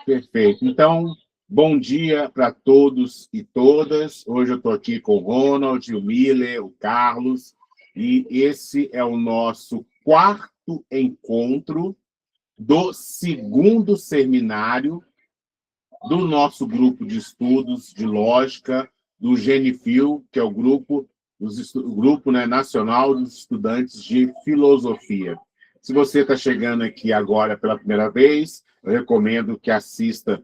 Perfeito. Então, bom dia para todos e todas. Hoje eu estou aqui com o Ronald, o Miller, o Carlos, e esse é o nosso quarto encontro do segundo seminário do nosso grupo de estudos de lógica do GENIFIL, que é o grupo, nacional dos estudantes de filosofia. Se você está chegando aqui agora pela primeira vez, eu recomendo que assista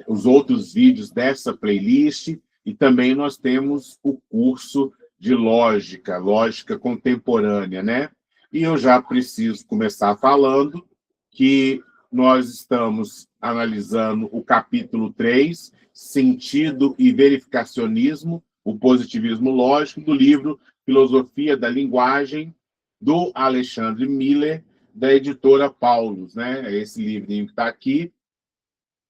os outros vídeos dessa playlist, e também nós temos o curso de lógica contemporânea, né? E eu já preciso começar falando que nós estamos analisando o capítulo 3, Sentido e Verificacionismo, o Positivismo Lógico, do livro Filosofia da Linguagem, do Alexandre Miller, da editora Paulus, né? É esse livrinho que está aqui,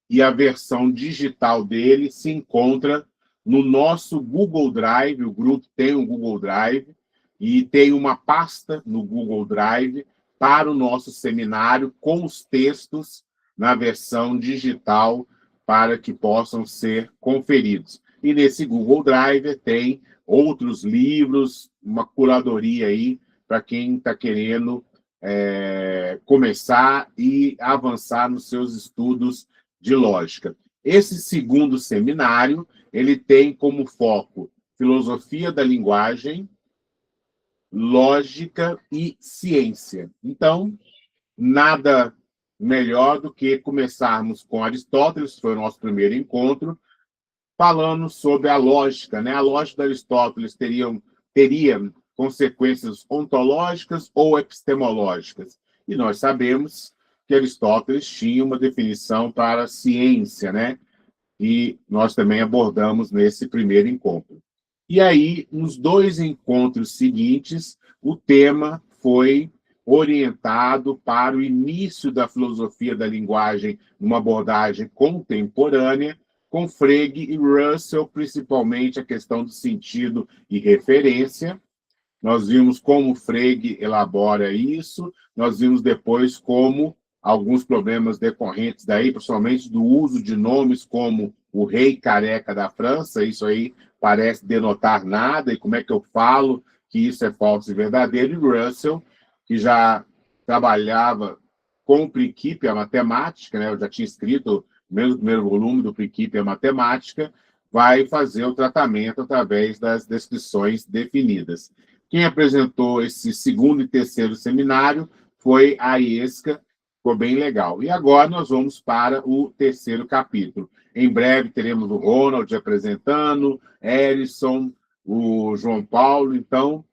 e a versão digital dele se encontra no nosso Google Drive. O grupo tem um Google Drive e tem uma pasta no Google Drive para o nosso seminário com os textos na versão digital para que possam ser conferidos. E nesse Google Drive tem outros livros, uma curadoria aí para quem está querendo começar e avançar nos seus estudos de lógica. Esse segundo seminário, ele tem como foco filosofia da linguagem, lógica e ciência. Então, nada melhor do que começarmos com Aristóteles, que foi o nosso primeiro encontro, falando sobre a lógica, né? A lógica de Aristóteles teria consequências ontológicas ou epistemológicas. E nós sabemos que Aristóteles tinha uma definição para a ciência, né? E nós também abordamos nesse primeiro encontro. E aí, nos dois encontros seguintes, o tema foi orientado para o início da filosofia da linguagem numa abordagem contemporânea, com Frege e Russell, principalmente a questão do sentido e referência. Nós vimos como Frege elabora isso, nós vimos depois como alguns problemas decorrentes daí, principalmente do uso de nomes como o rei careca da França. Isso aí parece denotar nada, e como é que eu falo que isso é falso e verdadeiro? E Russell, que já trabalhava com o Principia Matemática, né? Eu já tinha escrito mesmo o primeiro volume do Principia Matemática, vai fazer o tratamento através das descrições definidas. Quem apresentou esse segundo e terceiro seminário foi a Iesca, ficou bem legal. E agora nós vamos para o terceiro capítulo. Em breve teremos o Ronald apresentando, Erison, o João Paulo. Então,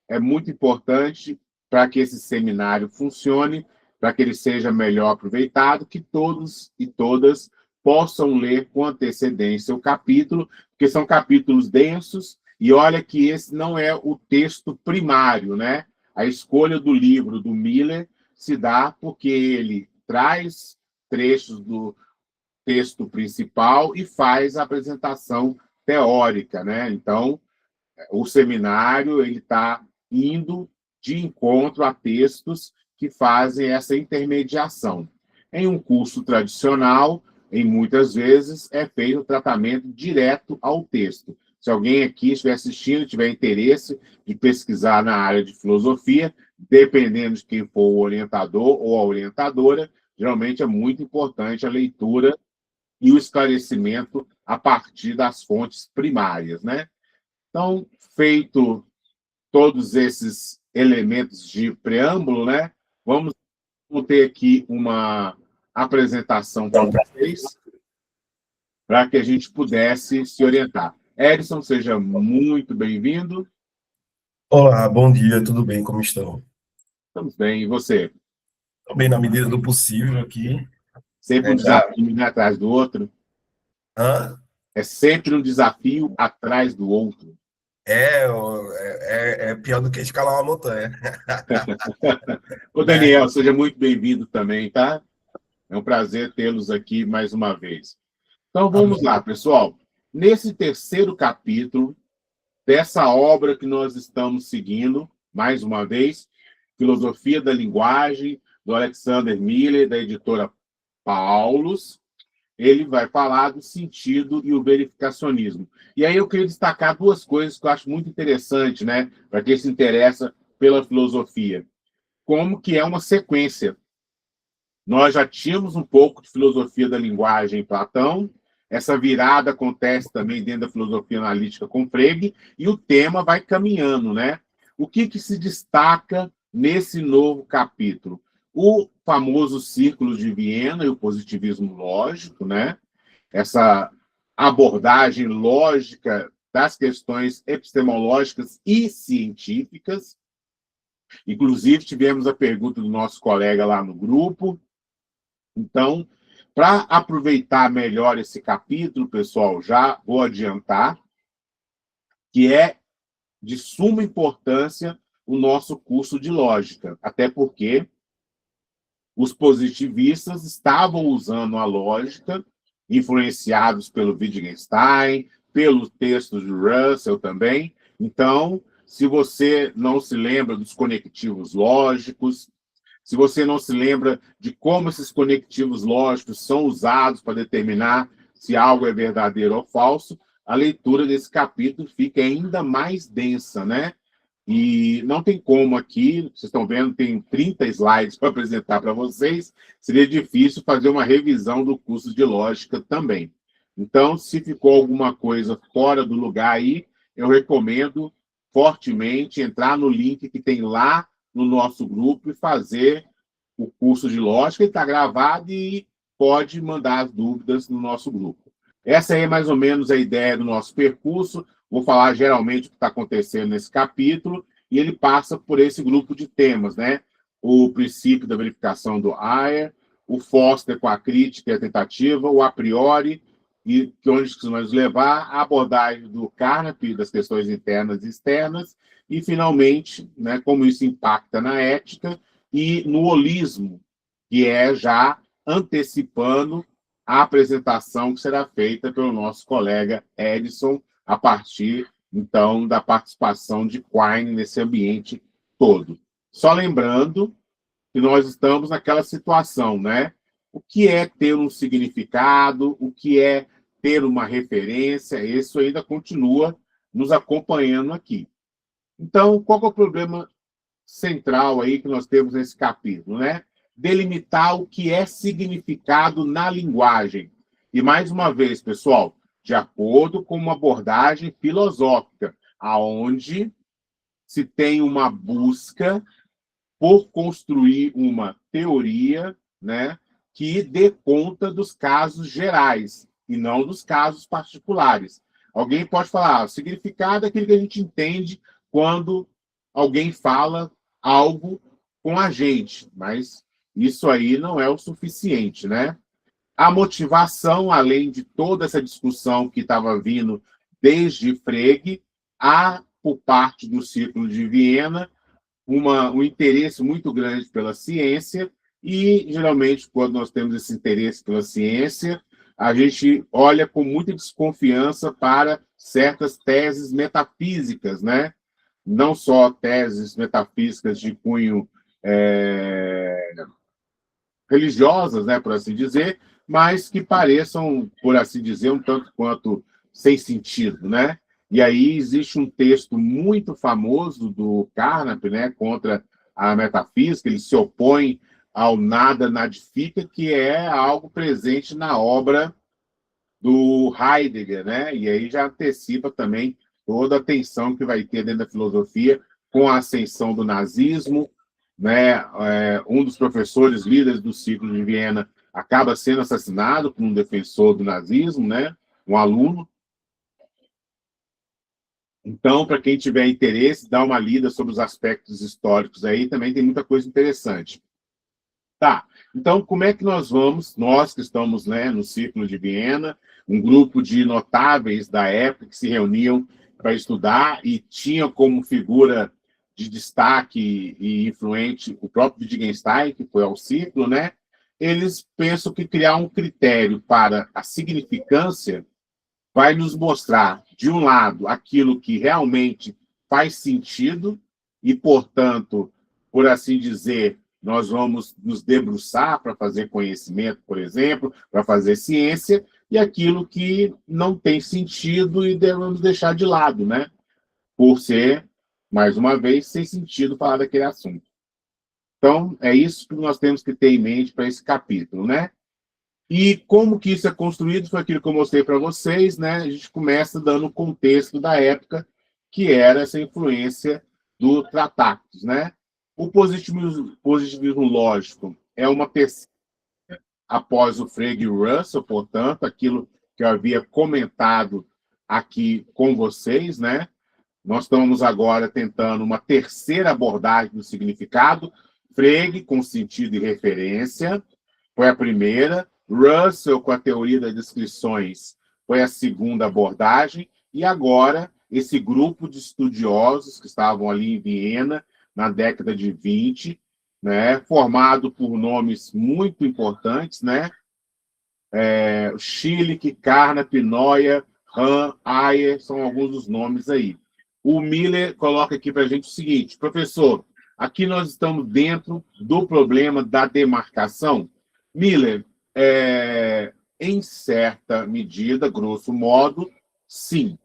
é muito importante para que esse seminário funcione, para que ele seja melhor aproveitado, que todos e todas possam ler com antecedência o capítulo, porque são capítulos densos, e olha que esse não é o texto primário, né? A escolha do livro do Miller se dá porque ele traz trechos do texto principal e faz a apresentação teórica, né? Então, o seminário ele está indo de encontro a textos que fazem essa intermediação. Em um curso tradicional, em muitas vezes, é feito o tratamento direto ao texto. Se alguém aqui estiver assistindo, tiver interesse de pesquisar na área de filosofia, dependendo de quem for o orientador ou a orientadora, geralmente é muito importante a leitura e o esclarecimento a partir das fontes primárias, né? Então, feito todos esses elementos de preâmbulo, né? Vamos ter aqui uma apresentação para vocês, para que a gente pudesse se orientar. Edson, seja muito bem-vindo. Olá, bom dia, tudo bem? Como estão? Estamos bem, e você? Estou bem na medida do possível aqui. Sempre um Já... desafio, né, atrás do outro. Hã? É sempre um desafio atrás do outro. É pior do que escalar uma montanha. Ô, Né? Daniel, seja muito bem-vindo também, tá? É um prazer tê-los aqui mais uma vez. Então, vamos Amém. lá, pessoal. Nesse terceiro capítulo dessa obra que nós estamos seguindo, mais uma vez, Filosofia da Linguagem, do Alexander Miller, da editora Paulus, ele vai falar do sentido e o verificacionismo. E aí eu queria destacar duas coisas que eu acho muito interessante, né, para quem se interessa pela filosofia. Como que é uma sequência. Nós já tínhamos um pouco de filosofia da linguagem em Platão, essa virada acontece também dentro da filosofia analítica com Frege, e o tema vai caminhando, né? O que se destaca nesse novo capítulo? O famoso Círculo de Viena e o positivismo lógico, né? Essa abordagem lógica das questões epistemológicas e científicas. Inclusive, tivemos a pergunta do nosso colega lá no grupo. Então, para aproveitar melhor esse capítulo, pessoal, já vou adiantar que é de suma importância o nosso curso de lógica, até porque os positivistas estavam usando a lógica, influenciados pelo Wittgenstein, pelos textos de Russell também. Então, se você não se lembra dos conectivos lógicos, se você não se lembra de como esses conectivos lógicos são usados para determinar se algo é verdadeiro ou falso, a leitura desse capítulo fica ainda mais densa, né? E não tem como aqui, vocês estão vendo, tem 30 slides para apresentar para vocês, seria difícil fazer uma revisão do curso de lógica também. Então, se ficou alguma coisa fora do lugar aí, eu recomendo fortemente entrar no link que tem lá no nosso grupo e fazer o curso de lógica. Ele está gravado e pode mandar as dúvidas no nosso grupo. Essa aí é mais ou menos a ideia do nosso percurso. Vou falar geralmente o que está acontecendo nesse capítulo, e ele passa por esse grupo de temas, né? O princípio da verificação do Ayer, o Foster com a crítica e a tentativa, o a priori, e que onde isso vai nos levar, a abordagem do Carnap, das questões internas e externas, e, finalmente, né, como isso impacta na ética, e no holismo, que é já antecipando a apresentação que será feita pelo nosso colega Edson, a partir, então, da participação de Quine nesse ambiente todo. Só lembrando que nós estamos naquela situação, né? O que é ter um significado, o que é ter uma referência, isso ainda continua nos acompanhando aqui. Então, qual é o problema central aí que nós temos nesse capítulo, né? Delimitar o que é significado na linguagem. E, mais uma vez, pessoal, de acordo com uma abordagem filosófica, aonde se tem uma busca por construir uma teoria, né, que dê conta dos casos gerais e não dos casos particulares. Alguém pode falar, o significado é aquilo que a gente entende quando alguém fala algo com a gente, mas isso aí não é o suficiente, né? A motivação, além de toda essa discussão que estava vindo desde Frege, há, por parte do Círculo de Viena, um interesse muito grande pela ciência, e, geralmente, quando nós temos esse interesse pela ciência, a gente olha com muita desconfiança para certas teses metafísicas, né? Não só teses metafísicas de cunho religiosas, né, por assim dizer, mas que pareçam, por assim dizer, um tanto quanto sem sentido, né? E aí existe um texto muito famoso do Carnap, né, contra a metafísica. Ele se opõe ao nada nadifica, que é algo presente na obra do Heidegger, né? E aí já antecipa também toda a tensão que vai ter dentro da filosofia com a ascensão do nazismo, né? Um dos professores líderes do Círculo de Viena acaba sendo assassinado por um defensor do nazismo, né? Um aluno. Então, para quem tiver interesse, dá uma lida sobre os aspectos históricos aí, também tem muita coisa interessante. Tá, então como é que nós vamos, nós que estamos, né, no Círculo de Viena, um grupo de notáveis da época que se reuniam para estudar e tinham como figura de destaque e influente o próprio Wittgenstein, que foi ao Círculo, né? Eles pensam que criar um critério para a significância vai nos mostrar, de um lado, aquilo que realmente faz sentido e, portanto, por assim dizer, nós vamos nos debruçar para fazer conhecimento, por exemplo, para fazer ciência, e aquilo que não tem sentido e devemos deixar de lado, né? Por ser, mais uma vez, sem sentido falar daquele assunto. Então, é isso que nós temos que ter em mente para esse capítulo, né? E como que isso é construído, foi aquilo que eu mostrei para vocês, né? A gente começa dando o contexto da época, que era essa influência do Tratatus, né? O positivismo lógico é uma pesquisa após o Frege e Russell, portanto, aquilo que eu havia comentado aqui com vocês, né? Nós estamos agora tentando uma terceira abordagem do significado. Frege, com sentido e referência, foi a primeira. Russell, com a teoria das descrições, foi a segunda abordagem. E agora, esse grupo de estudiosos que estavam ali em Viena, na década de 20, né, formado por nomes muito importantes, né? Schilling, Carnap, Neuer, Hahn, Ayer, são alguns dos nomes aí. O Miller coloca aqui para a gente o seguinte: professor, aqui nós estamos dentro do problema da demarcação. Miller, em certa medida, grosso modo, sim,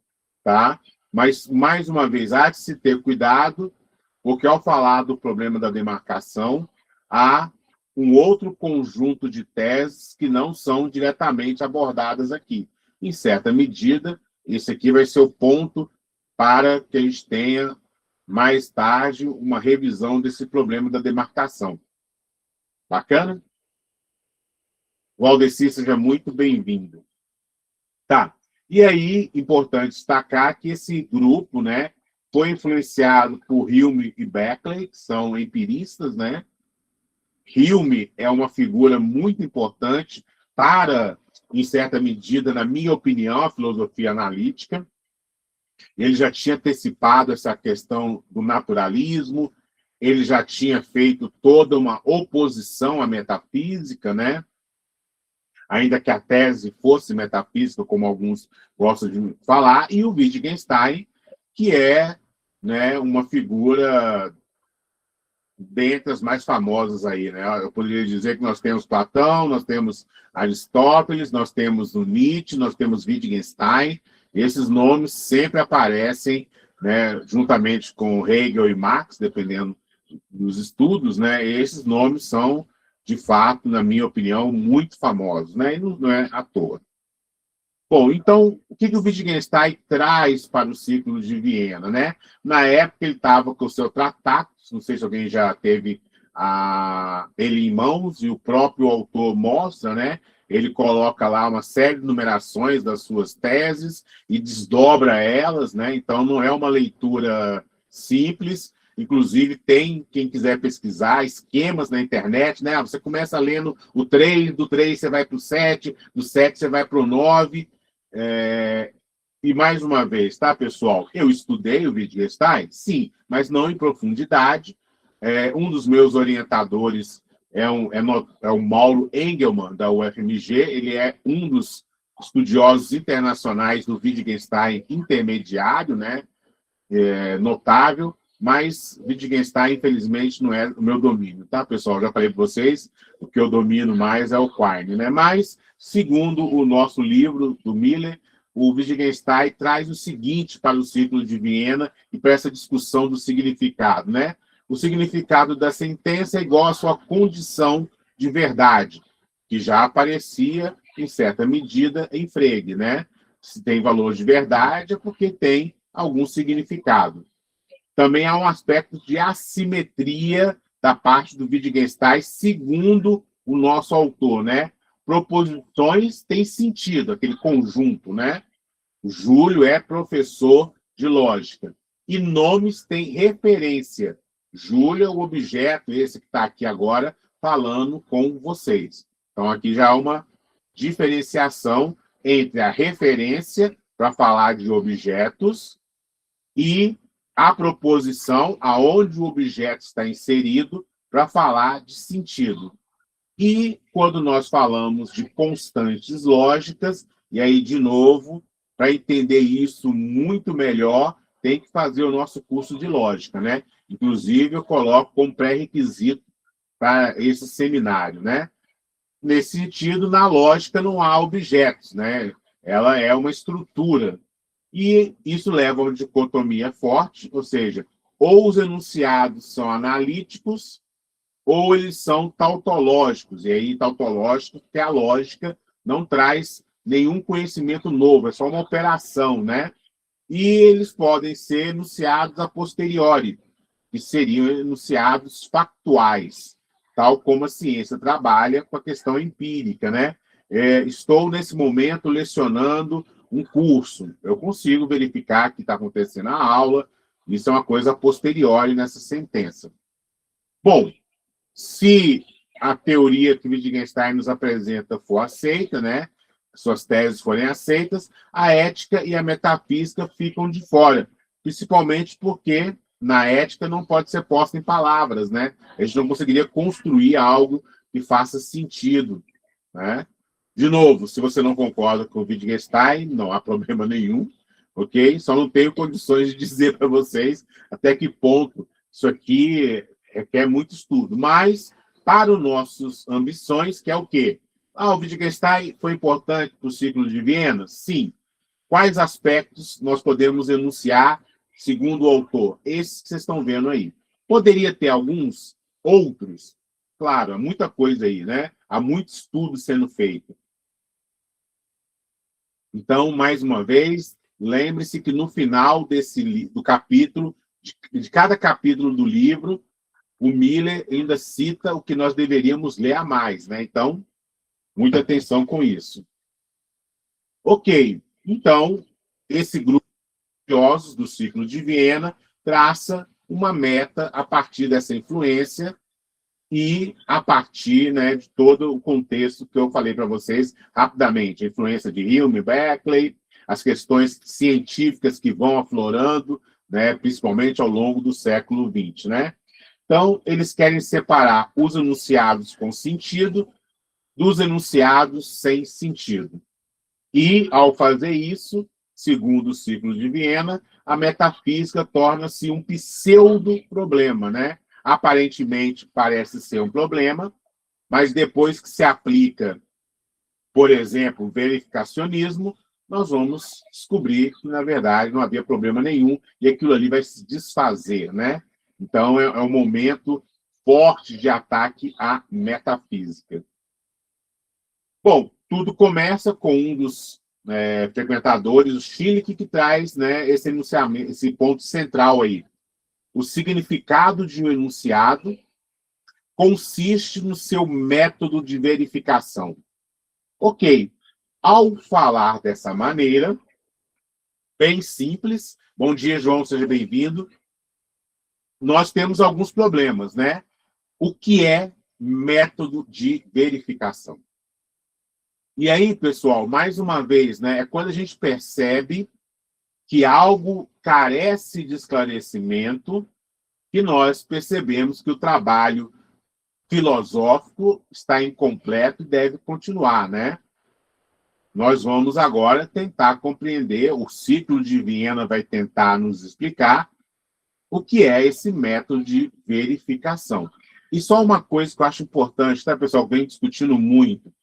tá? Mas, mais uma vez, há de se ter cuidado, porque ao falar do problema da demarcação, há um outro conjunto de teses que não são diretamente abordadas aqui. Em certa medida, esse aqui vai ser o ponto para que a gente tenha, mais tarde, uma revisão desse problema da demarcação. Bacana? Valdeci, seja muito bem-vindo. Tá. E aí, importante destacar que esse grupo, né, foi influenciado por Hume e Beckley, que são empiristas, né? Hume é uma figura muito importante para, em certa medida, na minha opinião, a filosofia analítica. Ele já tinha antecipado essa questão do naturalismo, ele já tinha feito toda uma oposição à metafísica, né? Ainda que a tese fosse metafísica, como alguns gostam de falar, e o Wittgenstein, que é, né, uma figura dentre as mais famosas aí, né? Eu poderia dizer que nós temos Platão, nós temos Aristóteles, nós temos o Nietzsche, nós temos Wittgenstein. Esses nomes sempre aparecem, né, juntamente com Hegel e Marx, dependendo dos estudos, né? Esses nomes são, de fato, na minha opinião, muito famosos, né? E não é à toa. Bom, então, o que o Wittgenstein traz para o ciclo de Viena, né? Na época, ele estava com o seu tratado, não sei se alguém já teve ele em mãos, e o próprio autor mostra, né? Ele coloca lá uma série de numerações das suas teses e desdobra elas, né? Então, não é uma leitura simples. Inclusive, tem, quem quiser pesquisar, esquemas na internet, né? Você começa lendo o 3, do 3 você vai para o 7, do 7 você vai para o 9. E mais uma vez, tá, pessoal? Eu estudei o Wittgenstein, sim, mas não em profundidade. Um dos meus orientadores é o Mauro Engelmann, da UFMG. Ele é um dos estudiosos internacionais do Wittgenstein intermediário, né? Notável, mas Wittgenstein, infelizmente, não é o meu domínio, tá, pessoal? Já falei para vocês, o que eu domino mais é o Quine, né? Mas, segundo o nosso livro do Miller, o Wittgenstein traz o seguinte para o ciclo de Viena e para essa discussão do significado, né? O significado da sentença é igual à sua condição de verdade, que já aparecia, em certa medida, em Frege, né? Se tem valor de verdade é porque tem algum significado. Também há um aspecto de assimetria da parte do Wittgenstein, segundo o nosso autor, né? Proposições têm sentido, aquele conjunto, né? O Júlio é professor de lógica. E nomes têm referência. Júlio é o objeto, esse que está aqui agora, falando com vocês. Então, aqui já há uma diferenciação entre a referência, para falar de objetos, e a proposição, aonde o objeto está inserido, para falar de sentido. E quando nós falamos de constantes lógicas, e aí, de novo, para entender isso muito melhor, tem que fazer o nosso curso de lógica, né? Inclusive, eu coloco como pré-requisito para esse seminário, né? Nesse sentido, na lógica não há objetos, né? Ela é uma estrutura. E isso leva a uma dicotomia forte, ou seja, ou os enunciados são analíticos, ou eles são tautológicos. E aí, tautológico, porque a lógica não traz nenhum conhecimento novo, é só uma operação, né? E eles podem ser enunciados a posteriori, que seriam enunciados factuais, tal como a ciência trabalha com a questão empírica, né? Estou, nesse momento, lecionando um curso. Eu consigo verificar o que está acontecendo na aula. Isso é uma coisa a posteriori nessa sentença. Bom, se a teoria que Wittgenstein nos apresenta for aceita, né? Suas teses forem aceitas, a ética e a metafísica ficam de fora, principalmente porque na ética não pode ser posta em palavras, né? A gente não conseguiria construir algo que faça sentido, né? De novo, se você não concorda com o Wittgenstein, não há problema nenhum, ok? Só não tenho condições de dizer para vocês até que ponto isso aqui requer muito estudo. Mas, para os nossos ambições, que é o quê? O Wittgenstein foi importante para o ciclo de Viena? Sim. Quais aspectos nós podemos enunciar, segundo o autor? Esses que vocês estão vendo aí. Poderia ter alguns outros? Claro, há muita coisa aí, né? Há muito estudo sendo feito. Então, mais uma vez, lembre-se que no final do capítulo, de cada capítulo do livro, o Miller ainda cita o que nós deveríamos ler a mais, né? Então, muita atenção com isso. Ok, então, esse grupo de estudiosos do ciclo de Viena traça uma meta a partir dessa influência e a partir, né, de todo o contexto que eu falei para vocês rapidamente, a influência de Hume, Berkeley, as questões científicas que vão aflorando, né, principalmente ao longo do século XX, né? Então, eles querem separar os enunciados com sentido dos enunciados sem sentido. E, ao fazer isso, segundo o ciclo de Viena, a metafísica torna-se um pseudo-problema, né? Aparentemente parece ser um problema, mas depois que se aplica, por exemplo, o verificacionismo, nós vamos descobrir que, na verdade, não havia problema nenhum e aquilo ali vai se desfazer, né? Então, é um momento forte de ataque à metafísica. Bom, tudo começa com um dos frequentadores, o Schilling, que traz, né, esse enunciamento, esse ponto central aí. O significado de um enunciado consiste no seu método de verificação. Ok, ao falar dessa maneira, bem simples, bom dia, João, seja bem-vindo, nós temos alguns problemas, né? O que é método de verificação? E aí, pessoal, mais uma vez, né, é quando a gente percebe que algo carece de esclarecimento que nós percebemos que o trabalho filosófico está incompleto e deve continuar, né? Nós vamos agora tentar compreender, o ciclo de Viena vai tentar nos explicar o que é esse método de verificação. E só uma coisa que eu acho importante, tá, pessoal? Vem discutindo muito.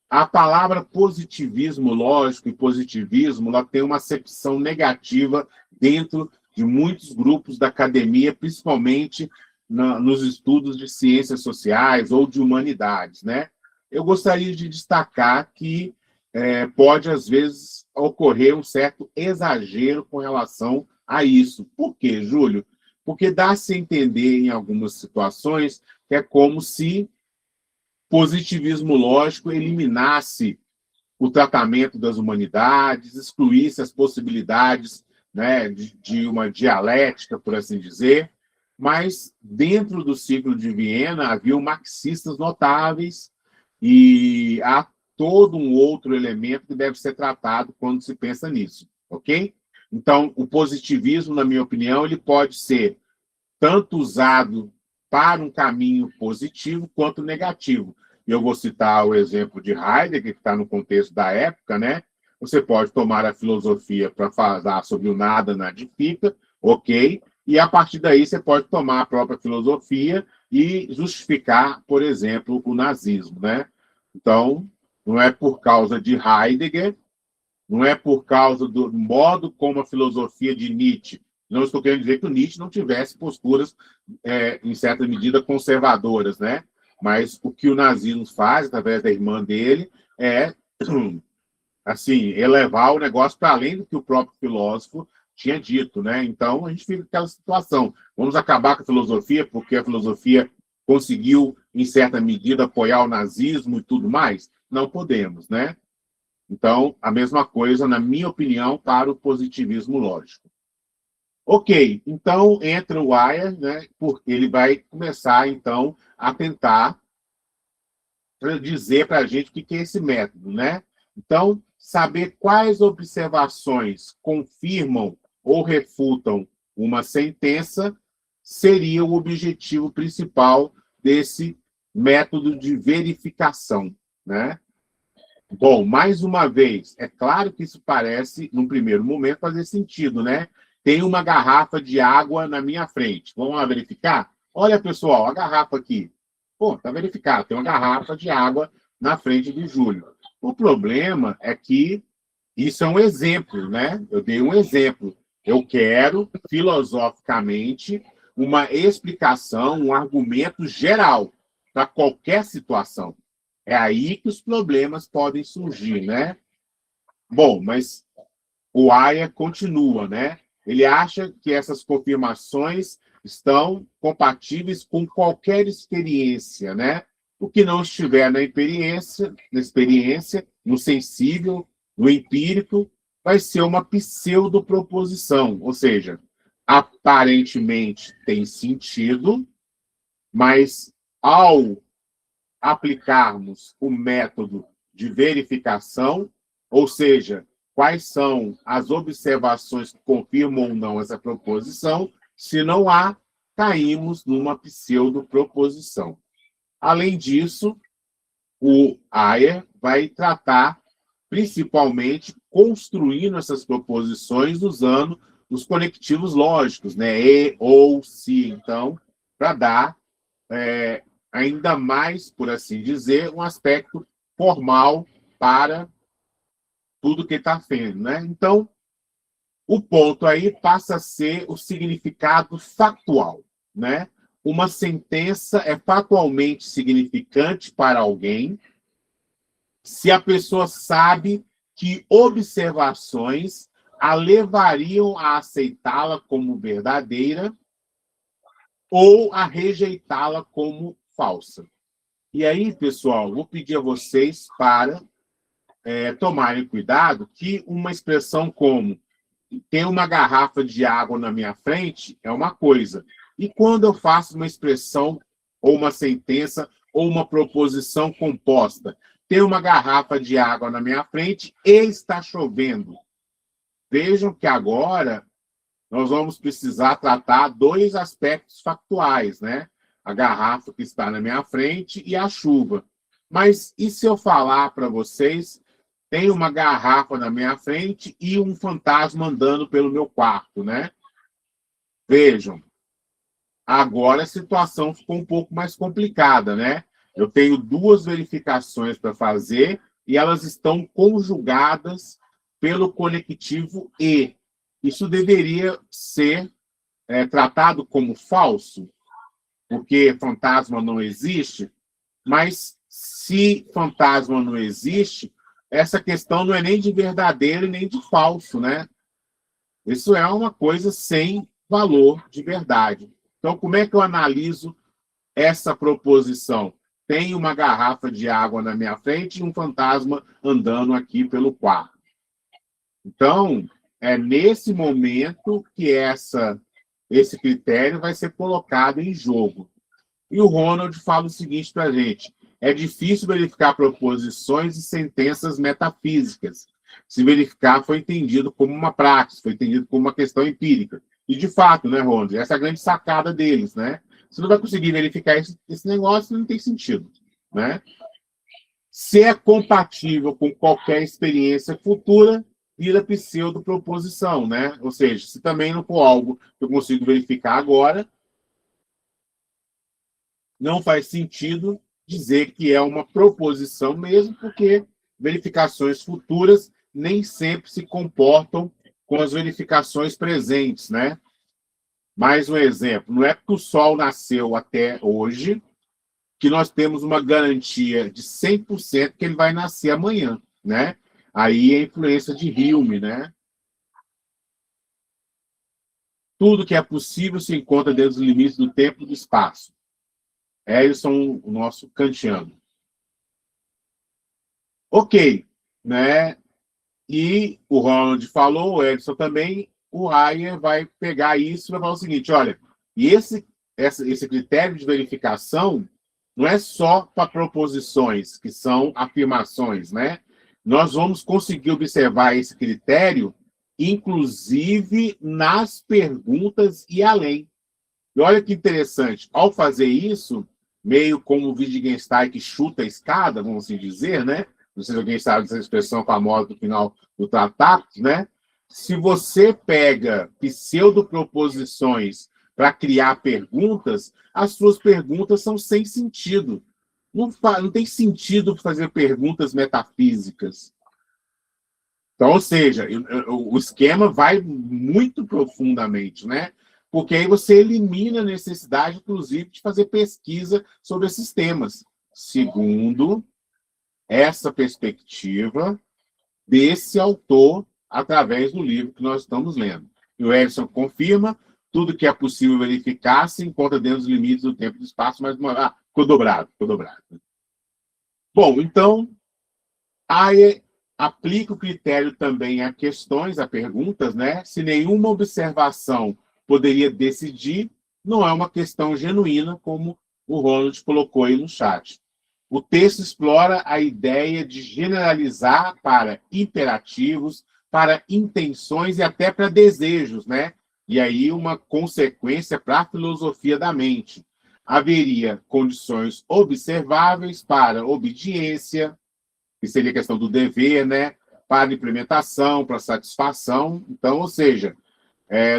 A palavra positivismo lógico e positivismo ela tem uma acepção negativa dentro de muitos grupos da academia, principalmente nos estudos de ciências sociais ou de humanidades, né? Eu gostaria de destacar que pode, às vezes, ocorrer um certo exagero com relação a isso. Por quê, Júlio? Porque dá-se a entender, em algumas situações, que é como se positivismo lógico eliminasse o tratamento das humanidades, excluísse as possibilidades, né, de uma dialética, por assim dizer, mas dentro do ciclo de Viena havia marxistas notáveis e há todo um outro elemento que deve ser tratado quando se pensa nisso, ok? Então, o positivismo, na minha opinião, ele pode ser tanto usado para um caminho positivo quanto negativo. E eu vou citar o exemplo de Heidegger, que está no contexto da época, né? Você pode tomar a filosofia para falar sobre o nada nadifica, ok? E a partir daí você pode tomar a própria filosofia e justificar, por exemplo, o nazismo, né? Então, não é por causa de Heidegger, não é por causa do modo como a filosofia de Nietzsche. Não estou querendo dizer que o Nietzsche não tivesse posturas, em certa medida, conservadoras, né? Mas o que o nazismo faz, através da irmã dele, é assim, elevar o negócio para além do que o próprio filósofo tinha dito, né? Então, a gente fica naquela situação. Vamos acabar com a filosofia, porque a filosofia conseguiu, em certa medida, apoiar o nazismo e tudo mais? Não podemos, né? Então, a mesma coisa, na minha opinião, para o positivismo lógico. Ok, então entra o Aya, né? Porque ele vai começar, então, a tentar dizer para a gente o que é esse método, né? Então, saber quais observações confirmam ou refutam uma sentença seria o objetivo principal desse método de verificação, né? Bom, mais uma vez, é claro que isso parece, num primeiro momento, fazer sentido, né? Tem uma garrafa de água na minha frente. Vamos lá verificar? Olha, pessoal, a garrafa aqui. Pô, tá verificado, tem uma garrafa de água na frente do Júlio. O problema é que isso é um exemplo, né? Eu dei um exemplo. Eu quero, filosoficamente, uma explicação, um argumento geral para qualquer situação. É aí que os problemas podem surgir, né? Bom, mas o Aya continua, né? Ele acha que essas confirmações estão compatíveis com qualquer experiência, né? O que não estiver na experiência, no sensível, no empírico, vai ser uma pseudoproposição, ou seja, aparentemente tem sentido, mas ao aplicarmos o método de verificação, ou seja, quais são as observações que confirmam ou não essa proposição, se não há, caímos numa pseudoproposição. Além disso, o Ayer vai tratar principalmente construindo essas proposições usando os conectivos lógicos, né? E, ou, se, então, para dar ainda mais, por assim dizer, um aspecto formal para tudo que está fazendo, né? Então, o ponto aí passa a ser o significado factual, né? Uma sentença é factualmente significante para alguém se a pessoa sabe que observações a levariam a aceitá-la como verdadeira ou a rejeitá-la como falsa. E aí, pessoal, vou pedir a vocês para tomarem cuidado que uma expressão como tem uma garrafa de água na minha frente é uma coisa. E quando eu faço uma expressão ou uma sentença ou uma proposição composta, tem uma garrafa de água na minha frente e está chovendo. Vejam que agora nós vamos precisar tratar dois aspectos factuais, né? A garrafa que está na minha frente e a chuva. Mas e se eu falar para vocês, tem uma garrafa na minha frente e um fantasma andando pelo meu quarto, né? Vejam, agora a situação ficou um pouco mais complicada, né? Eu tenho duas verificações para fazer e elas estão conjugadas pelo conectivo e. Isso deveria ser tratado como falso, porque fantasma não existe, mas se fantasma não existe, essa questão não é nem de verdadeiro nem de falso, né? Isso é uma coisa sem valor de verdade. Então, como é que eu analiso essa proposição? Tem uma garrafa de água na minha frente e um fantasma andando aqui pelo quarto. Então, é nesse momento que esse critério vai ser colocado em jogo. E o Ronald fala o seguinte para a gente: é difícil verificar proposições e sentenças metafísicas. Se verificar, foi entendido como uma praxis, foi entendido como uma questão empírica. E, de fato, né, Ronald? Essa é a grande sacada deles, né? Você não vai conseguir verificar esse negócio, não tem sentido, né? Se é compatível com qualquer experiência futura, vira pseudoproposição, né? Ou seja, se também não for algo que eu consigo verificar agora, não faz sentido dizer que é uma proposição mesmo, porque verificações futuras nem sempre se comportam com as verificações presentes, né? Mais um exemplo, não é porque o Sol nasceu até hoje que nós temos uma garantia de 100% que ele vai nascer amanhã, né? Aí é a influência de Hume, né? Tudo que é possível se encontra dentro dos limites do tempo e do espaço. Edson, o nosso kantiano. Ok, né? E o Ronald falou, o Edson também, o Ryan vai pegar isso e vai falar o seguinte, olha, e esse critério de verificação não é só para proposições, que são afirmações, né? Nós vamos conseguir observar esse critério, inclusive nas perguntas e além. E olha que interessante, ao fazer isso, meio como o Wittgenstein que chuta a escada, vamos assim dizer, né? Não sei se alguém sabe dessa expressão famosa do final do tratado, né? Se você pega pseudoproposições para criar perguntas, as suas perguntas são sem sentido. Não tem sentido fazer perguntas metafísicas. Então, ou seja, o esquema vai muito profundamente, né? Porque aí você elimina a necessidade, inclusive, de fazer pesquisa sobre esses temas. Segundo essa perspectiva desse autor, através do livro que nós estamos lendo. E o Edson confirma, tudo que é possível verificar se encontra dentro dos limites do tempo e do espaço, mas ficou dobrado, ficou dobrado. Bom, então, aí aplica o critério também a questões, a perguntas, né? Se nenhuma observação poderia decidir, não é uma questão genuína, como o Ronald colocou aí no chat. O texto explora a ideia de generalizar para imperativos, para intenções e até para desejos, né? E aí uma consequência para a filosofia da mente. Haveria condições observáveis para obediência, que seria a questão do dever, né? Para implementação, para satisfação. Então, ou seja,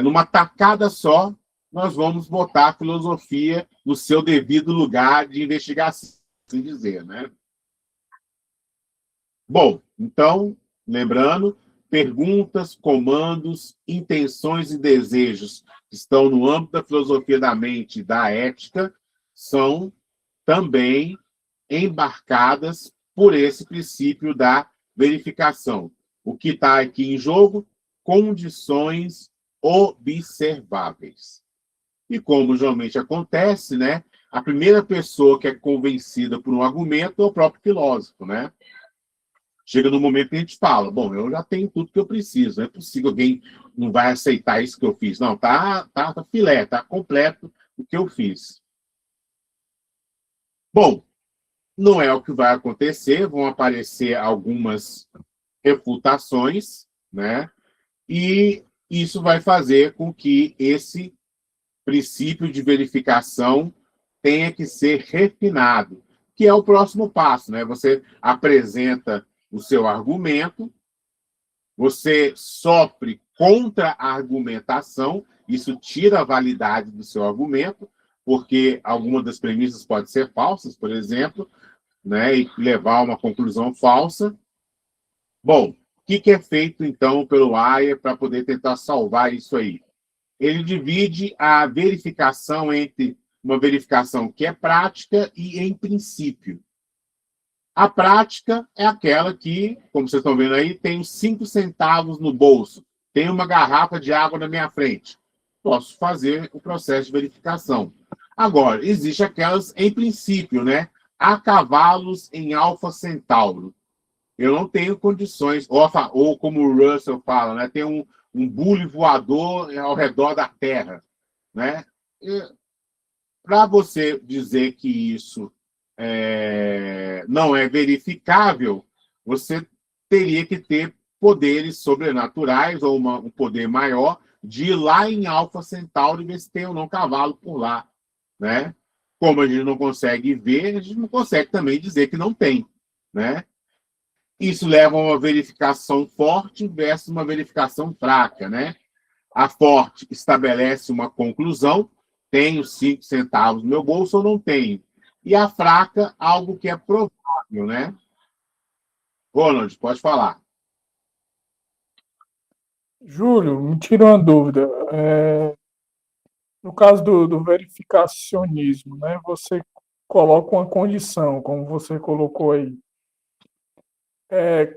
numa tacada só, nós vamos botar a filosofia no seu devido lugar de investigação, assim dizer, né? Bom, então, lembrando, perguntas, comandos, intenções e desejos que estão no âmbito da filosofia da mente e da ética são também embarcadas por esse princípio da verificação. O que está aqui em jogo? Condições observáveis. E como geralmente acontece, né? A primeira pessoa que é convencida por um argumento é o próprio filósofo, né? Chega no momento que a gente fala, bom, eu já tenho tudo que eu preciso, não é possível alguém não vai aceitar isso que eu fiz. Não, tá filé, tá completo o que eu fiz. Bom, não é o que vai acontecer, vão aparecer algumas refutações, né? E isso vai fazer com que esse princípio de verificação tenha que ser refinado, que é o próximo passo, né? Você apresenta o seu argumento, você sofre contra-argumentação, isso tira a validade do seu argumento, porque alguma das premissas pode ser falsas, por exemplo, né, e levar a uma conclusão falsa. Bom, o que é feito, então, pelo AIA para poder tentar salvar isso aí? Ele divide a verificação entre uma verificação que é prática e em princípio. A prática é aquela que, como vocês estão vendo aí, tem 5 centavos no bolso, tem uma garrafa de água na minha frente. Posso fazer o processo de verificação. Agora, existe aquelas em princípio, né? Há cavalos em Alfa Centauro. Eu não tenho condições, ou como o Russell fala, né? Tem um bule voador ao redor da Terra, né? Para você dizer que isso não é verificável, você teria que ter poderes sobrenaturais ou um poder maior de ir lá em Alfa Centauro e ver se tem ou não cavalo por lá, né? Como a gente não consegue ver, a gente não consegue também dizer que não tem, né? Isso leva a uma verificação forte versus uma verificação fraca, né? A forte estabelece uma conclusão, tenho 5 centavos no meu bolso ou não tenho? e a fraca, algo que é provável, né? Ronald, pode falar. Júlio, me tira uma dúvida. No caso do verificacionismo, né, você coloca uma condição, como você colocou aí.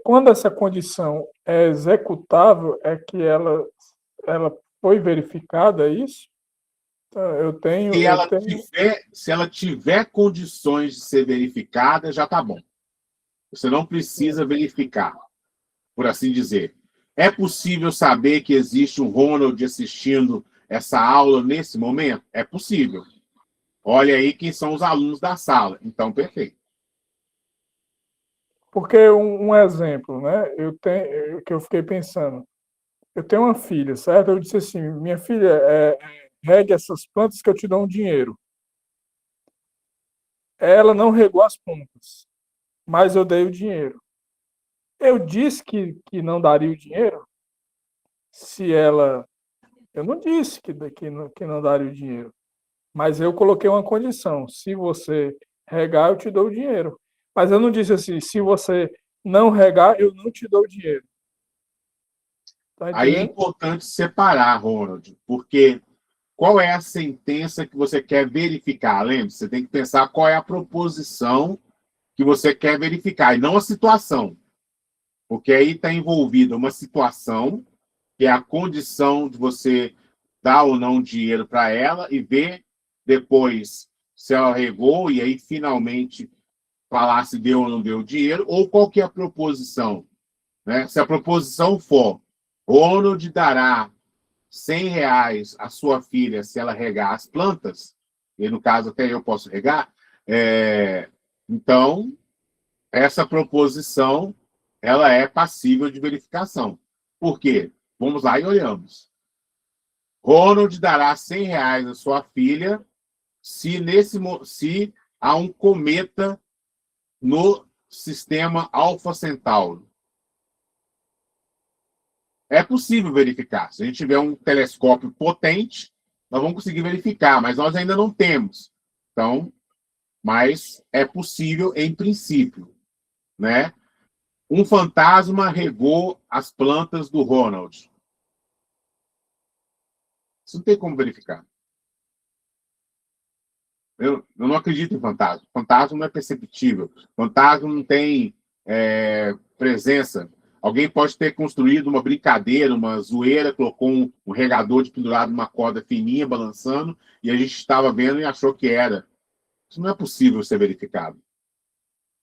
Quando essa condição é executável, é que ela foi verificada, é isso? Então, Se ela tiver condições de ser verificada, já está bom. Você não precisa verificar, por assim dizer. É possível saber que existe um Ronald assistindo essa aula nesse momento? É possível. Olha aí quem são os alunos da sala. Então, perfeito. Porque um exemplo, né? Que eu fiquei pensando. Eu tenho uma filha, certo? Eu disse assim, minha filha, regue essas plantas que eu te dou um dinheiro. Ela não regou as plantas, mas eu dei o dinheiro. Eu disse que não daria o dinheiro se ela. Eu não disse que não daria o dinheiro, mas eu coloquei uma condição: se você regar, eu te dou o dinheiro. Mas eu não disse assim: se você não regar, eu não te dou o dinheiro. Tá Aí é entendendo? importante separar, Ronald, porque qual é a sentença que você quer verificar? Lembre-se, você tem que pensar qual é a proposição que você quer verificar, e não a situação. Porque aí está envolvida uma situação, que é a condição de você dar ou não dinheiro para ela e ver depois se ela regou e aí finalmente falar se deu ou não deu dinheiro, ou qual que é a proposição. Né? Se a proposição for Ronald dará R$ 100 à sua filha se ela regar as plantas, e no caso até eu posso regar, então essa proposição ela é passível de verificação. Por quê? Vamos lá e olhamos. Ronald dará R$ 100 à sua filha se há um cometa no sistema Alfa Centauro. É possível verificar. Se a gente tiver um telescópio potente, nós vamos conseguir verificar, mas nós ainda não temos. Então, mas é possível em princípio, né? Um fantasma regou as plantas do Ronald. Isso não tem como verificar. Eu não acredito em fantasma. Fantasma não é perceptível. Fantasma não tem presença. Alguém pode ter construído uma brincadeira, uma zoeira, colocou um regador de pendurado numa corda fininha, balançando, e a gente estava vendo e achou que era. Isso não é possível ser verificado.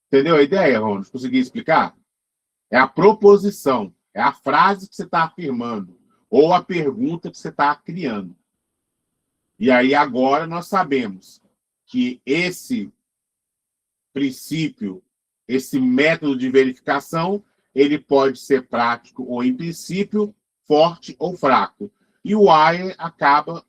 Entendeu a ideia, Ronald? Consegui explicar? É a proposição, é a frase que você está afirmando, ou a pergunta que você está criando. E aí agora nós sabemos que esse princípio, esse método de verificação, ele pode ser prático ou, em princípio, forte ou fraco. E o Wire acaba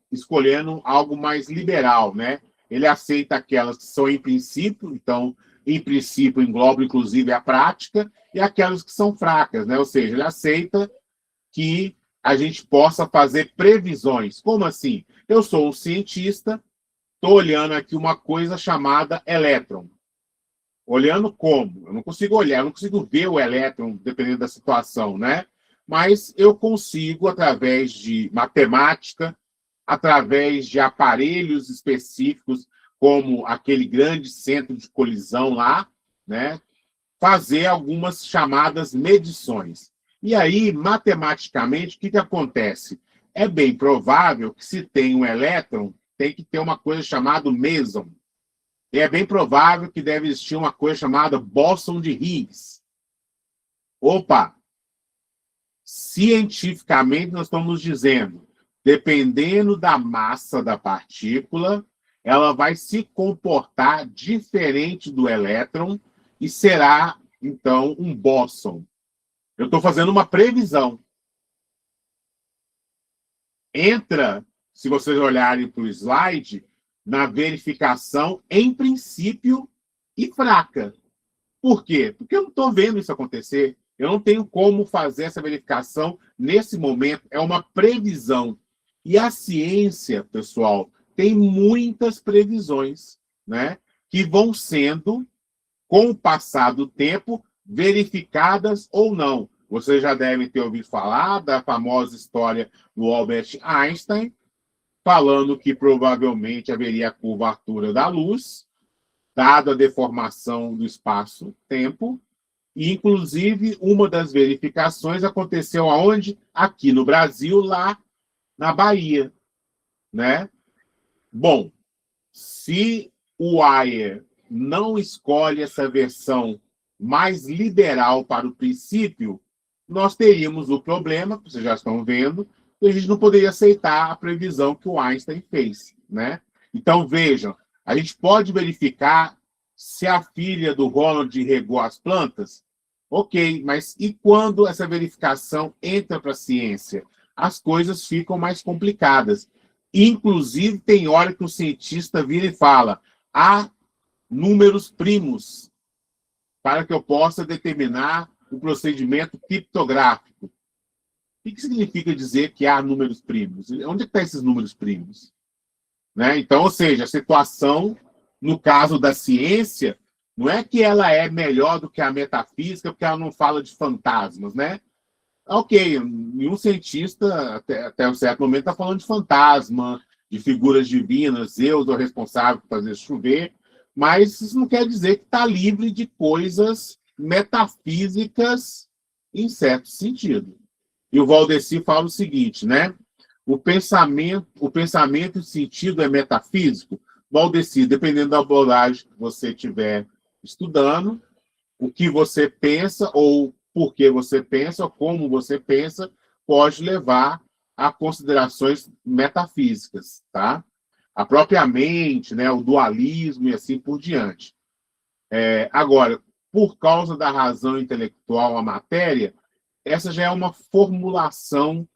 escolhendo algo mais liberal, né? Ele aceita aquelas que são em princípio, então, em princípio, engloba inclusive a prática, e aquelas que são fracas, né? Ou seja, ele aceita que a gente possa fazer previsões. Como assim? Eu sou um cientista, estou olhando aqui uma coisa chamada elétron. Olhando como? Eu não consigo olhar, eu não consigo ver o elétron, dependendo da situação, né? Mas eu consigo, através de matemática, através de aparelhos específicos, como aquele grande centro de colisão lá, né? Fazer algumas chamadas medições. E aí, matematicamente, o que acontece? É bem provável que, se tem um elétron, tem que ter uma coisa chamada meson. E é bem provável que deve existir uma coisa chamada bóson de Higgs. Opa! Cientificamente, nós estamos dizendo, dependendo da massa da partícula, ela vai se comportar diferente do elétron e será, então, um bóson. Eu estou fazendo uma previsão. Entra, se vocês olharem para o slide, na verificação em princípio e fraca. Por quê? Porque eu não estou vendo isso acontecer. Eu não tenho como fazer essa verificação nesse momento. É uma previsão. E a ciência, pessoal, tem muitas previsões. né, que vão sendo, com o passar do tempo, verificadas ou não. Vocês já devem ter ouvido falar da famosa história do Albert Einstein, falando que provavelmente haveria a curvatura da luz, dada a deformação do espaço-tempo. E, inclusive, uma das verificações aconteceu aonde? Aqui no Brasil, lá na Bahia, né? Bom, se o Weyl não escolhe essa versão mais liberal para o princípio, nós teríamos o problema, que vocês já estão vendo, que a gente não poderia aceitar a previsão que o Einstein fez, né? Então, vejam, a gente pode verificar se a filha do Ronald regou as plantas? Ok, mas e quando essa verificação entra para a ciência? As coisas ficam mais complicadas. Inclusive, tem hora que o cientista vira e fala: há números primos para que eu possa determinar o procedimento criptográfico. O que significa dizer que há números primos? Onde estão esses números primos? Né? Então, ou seja, a situação, no caso da ciência, não é que ela é melhor do que a metafísica, porque ela não fala de fantasmas, né? Ok, nenhum cientista, até um certo momento, está falando de fantasma, de figuras divinas, Zeus é o responsável por fazer chover, mas isso não quer dizer que está livre de coisas metafísicas em certo sentido. E o Valdeci fala o seguinte, né? O pensamento e o sentido é metafísico? Valdeci, dependendo da abordagem que você estiver estudando, o que você pensa, ou por que você pensa, ou como você pensa, pode levar a considerações metafísicas, tá? A própria mente, né, o dualismo e assim por diante. Agora, por causa da razão intelectual à matéria, essa já é uma formulação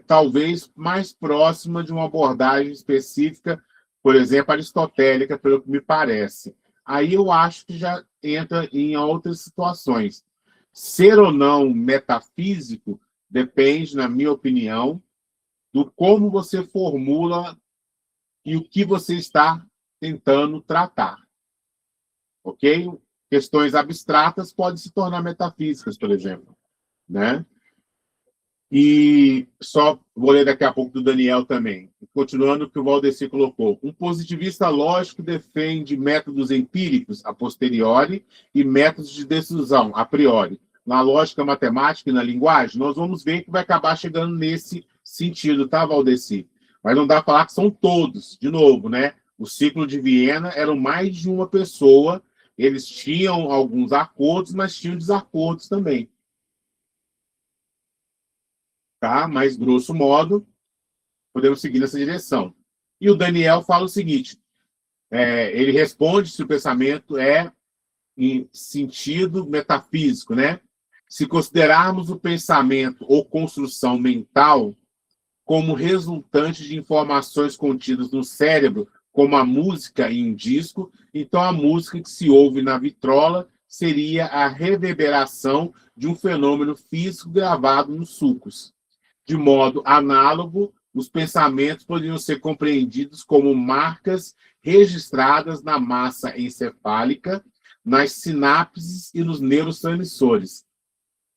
talvez mais próxima de uma abordagem específica, por exemplo, aristotélica, pelo que me parece. Aí eu acho que já entra em outras situações. Ser ou não metafísico depende, na minha opinião, do como você formula e o que você está tentando tratar. Ok? Questões abstratas podem se tornar metafísicas, por exemplo, né? E só vou ler daqui a pouco do Daniel também. Continuando o que o Valdeci colocou. Um positivista lógico defende métodos empíricos a posteriori e métodos de decisão a priori. Na lógica matemática e na linguagem, nós vamos ver que vai acabar chegando nesse sentido, tá, Valdeci? Mas não dá para falar que são todos. De novo, né? O ciclo de Viena eram mais de uma pessoa. Eles tinham alguns acordos, mas tinham desacordos também. Tá? Mas, grosso modo, podemos seguir nessa direção. E o Daniel fala o seguinte, ele responde se o pensamento é em sentido metafísico, né? Se considerarmos o pensamento ou construção mental como resultante de informações contidas no cérebro, como a música em um disco, então a música que se ouve na vitrola seria a reverberação de um fenômeno físico gravado nos sulcos. De modo análogo, os pensamentos poderiam ser compreendidos como marcas registradas na massa encefálica, nas sinapses e nos neurotransmissores.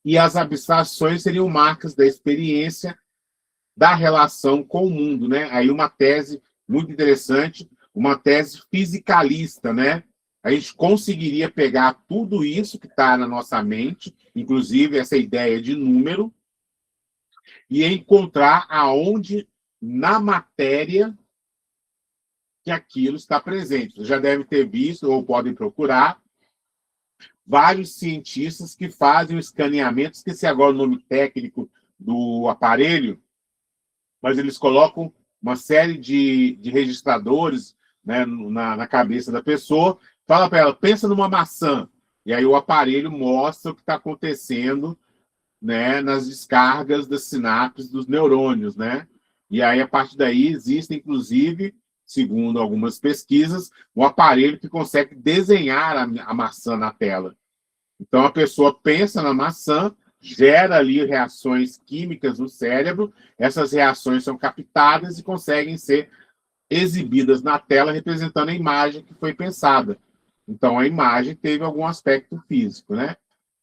E as abstrações seriam marcas da experiência da relação com o mundo, né? Aí uma tese muito interessante, uma tese fisicalista, né? A gente conseguiria pegar tudo isso que está na nossa mente, inclusive essa ideia de número, e encontrar aonde na matéria que aquilo está presente. Vocês já devem ter visto, ou podem procurar, vários cientistas que fazem o escaneamento, esqueci agora o nome técnico do aparelho, mas eles colocam uma série de registradores, né, na cabeça da pessoa, fala para ela, pensa numa maçã, e aí o aparelho mostra o que está acontecendo, né, nas descargas das sinapses dos neurônios, né? E aí, a partir daí, existe, inclusive, segundo algumas pesquisas, um aparelho que consegue desenhar a maçã na tela. Então, a pessoa pensa na maçã, gera ali reações químicas no cérebro, essas reações são captadas e conseguem ser exibidas na tela representando a imagem que foi pensada. Então, a imagem teve algum aspecto físico, né?